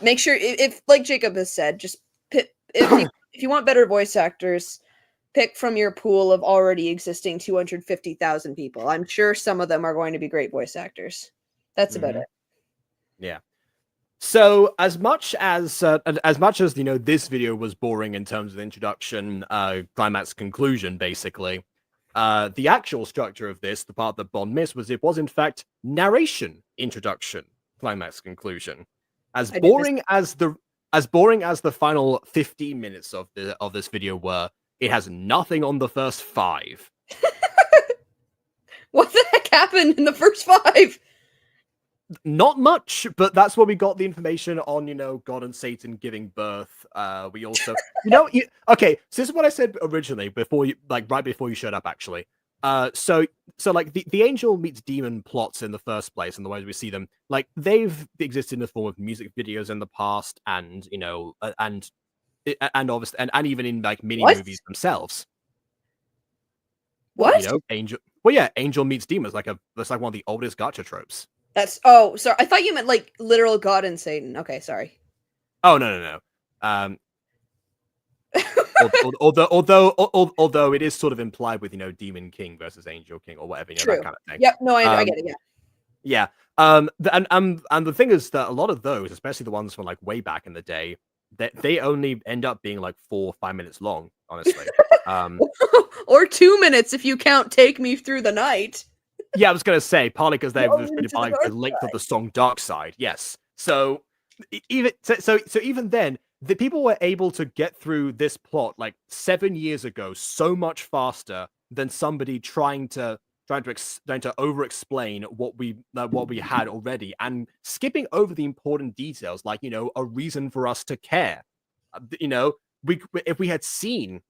make sure if like Jacob has said, just if you want better voice actors, pick from your pool of already existing 250,000 people. I'm sure some of them are going to be great voice actors. That's about it. Yeah. So as much as this video was boring in terms of introduction, climax, conclusion, basically, the actual structure of this, the part that Bond missed, was in fact narration, introduction, climax, conclusion. As boring as the final 15 minutes of this video were, it has nothing on the first 5. What the heck happened in the first 5? Not much, but that's where we got the information on, God and Satan giving birth. We also, okay, so this is what I said originally right before you showed up, actually. So like the angel meets demon plots in the first place, and the ways we see them, like they've existed in the form of music videos in the past, and and obviously, and even in like mini movies themselves. What? Angel. Well, yeah, angel meets demons. That's like one of the oldest gacha tropes. Sorry. I thought you meant like literal God and Satan. Okay, sorry. Oh no. Although it is sort of implied with Demon King versus Angel King or whatever, True. that kind of thing. Yep. No, I get it. Yeah. Yeah. And the thing is that a lot of those, especially the ones from like way back in the day, they only end up being like 4 or 5 minutes long, honestly. Or 2 minutes if you count "Take Me Through the Night." Yeah, I was gonna say partly because they've like the length of the song "Dark Side." Yes, so even then, the people were able to get through this plot like 7 years ago so much faster than somebody trying to over-explain what we had already and skipping over the important details, like a reason for us to care. If we had seen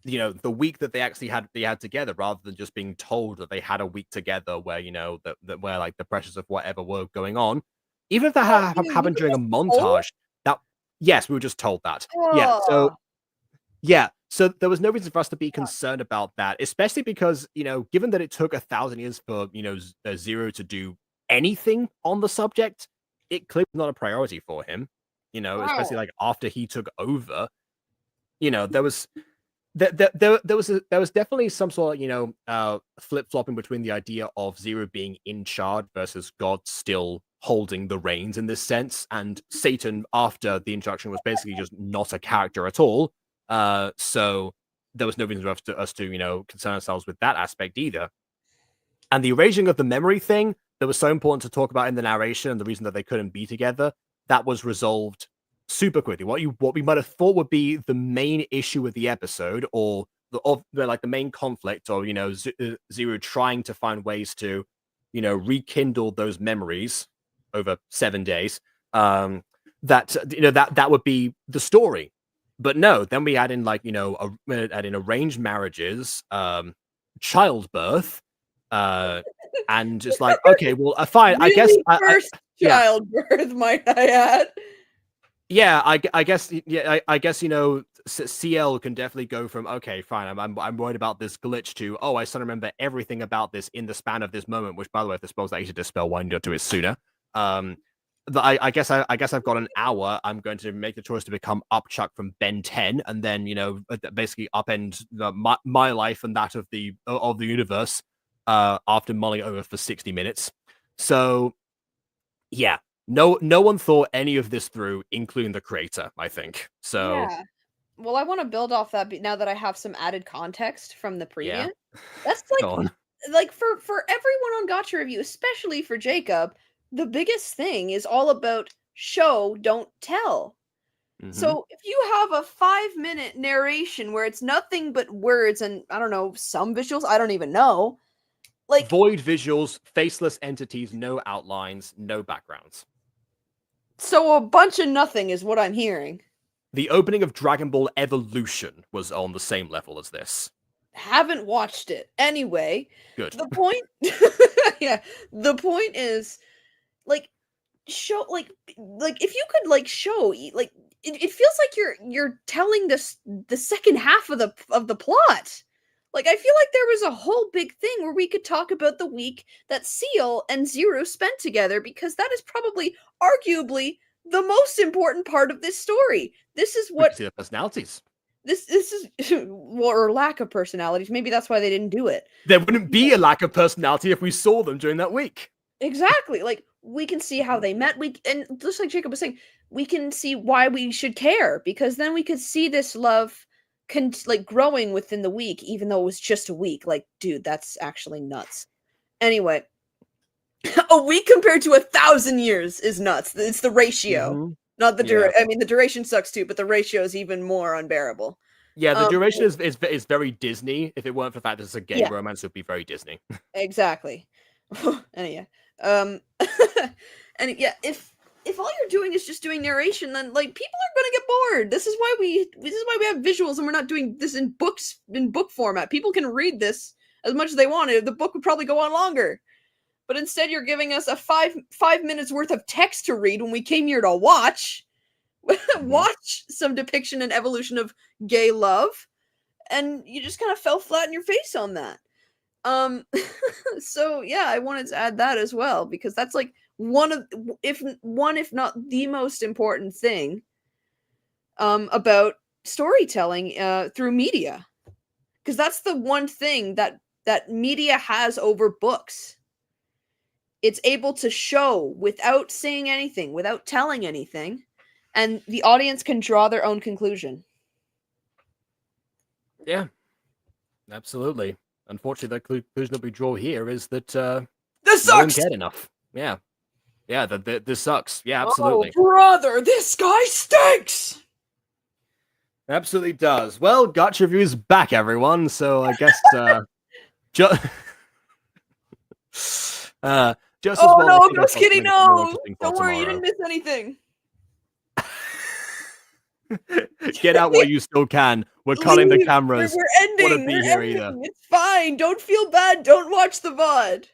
the week that they actually had together, rather than just being told that they had a week together where that where like the pressures of whatever were going on, even if that happened during a montage, yes, we were just told that. So there was no reason for us to be concerned about that, especially because given that it took 1,000 years for Zero to do anything on the subject, it clearly was not a priority for him. Especially like after he took over, there was definitely some sort of flip-flopping between the idea of Zero being in charge versus God still holding the reins in this sense, and Satan after the introduction was basically just not a character at all. So there was no reason for us to concern ourselves with that aspect either. And the erasing of the memory thing that was so important to talk about in the narration, and the reason that they couldn't be together, that was resolved super quickly. What we might have thought would be the main issue with the episode, or the main conflict, or Zero trying to find ways to rekindle those memories over 7 days, that would be the story. But no, then we add in add in arranged marriages, childbirth, and just like, okay, well, fine, I guess first childbirth, might I add. Yeah, I guess I guess CL can definitely go from okay, fine, I'm worried about this glitch to oh, I suddenly remember everything about this in the span of this moment. Which, by the way, if the spell's actually dispel, why don't you do it sooner? I guess I've got an hour. I'm going to make the choice to become Upchuck from Ben 10, and then basically upend my life and that of the universe after mulling over for 60 minutes. So yeah, no one thought any of this through, including the creator, I think. So Yeah. Well, I want to build off that now that I have some added context from the yeah, previous. That's go on. like for everyone on Gotcha Review, especially for Jacob, the biggest thing is all about show, don't tell. Mhm. So if you have a 5-minute narration where it's nothing but words and I don't know, some visuals, I don't even know. Like Void visuals, faceless entities, no outlines, no backgrounds. so a bunch of nothing is what I'm hearing. The opening of Dragon Ball Evolution was on the same level as this. Haven't watched it. Anyway, Good. the point yeah, the point is like show like if you could like show like it feels like you're telling this the second half of the plot. Like I feel like there was a whole big thing where we could talk about the week that Seal and Zero spent together because that is probably arguably the most important part of this story. This is We can what see the personalities. this is or lack of personalities. Maybe that's why they didn't do it. There wouldn't be a lack of personality if we saw them during that week. Exactly. Like we can see how they met. And just like Jacob was saying, we can see why we should care because then we could see this love like growing within the week, even though it was just a week. Like, dude, that's actually nuts. Anyway, a week compared to 1,000 years is nuts. It's the ratio, not the duration. I mean, the duration sucks too, but the ratio is even more unbearable. Yeah, the duration is very Disney. If it weren't for the fact that it's a gay Yeah. romance, it would be very Disney. Exactly. And yeah, and yeah, if all you're doing is just doing narration, then like people are gonna get bored. This is why we have visuals, and we're not doing this in book format. People can read this as much as they want. The book would probably go on longer, but instead you're giving us a five minutes worth of text to read when we came here to watch watch some depiction and evolution of gay love, and you just kind of fell flat in your face on that. So yeah, I wanted to add that as well because that's like one of if not the most important thing about storytelling through media. Because that's the one thing that media has over books. It's able to show without saying anything, without telling anything, and the audience can draw their own conclusion. Yeah, absolutely. Unfortunately, the conclusion that we draw here is that This no one sucks. cared enough. Yeah, this sucks. Yeah, absolutely. Oh, brother, this guy stinks. Absolutely does. Well, Gacha Review's back, everyone. So I guess just as Oh well. no, I I'm think I've just got kidding. something more No, interesting for don't worry, you tomorrow. didn't miss anything. Get out while you still can. We're cutting the Leave. cameras. We're ending. Wouldn't be We're here ending. either. It's fine. Don't feel bad. Don't watch the VOD.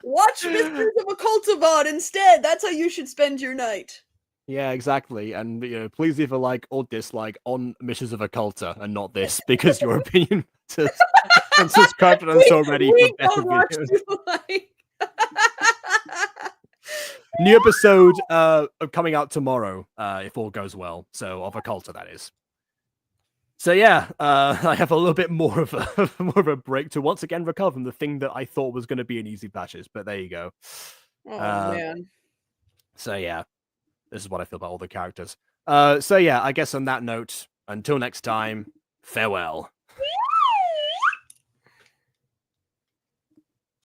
Watch Misters of Occulta VOD instead. That's how you should spend your night. Yeah, exactly. And please leave a like or dislike on Missions of Occulta and not this, because your opinion matters. And subscribe to us already for better videos. New episode coming out tomorrow, if all goes well. So of Occulta, that is. So yeah, I have a little bit more of a break to once again recover from the thing that I thought was going to be an easy patches. But there you go. Oh man. So yeah, this is what I feel about all the characters. So yeah, I guess on that note, until next time, farewell.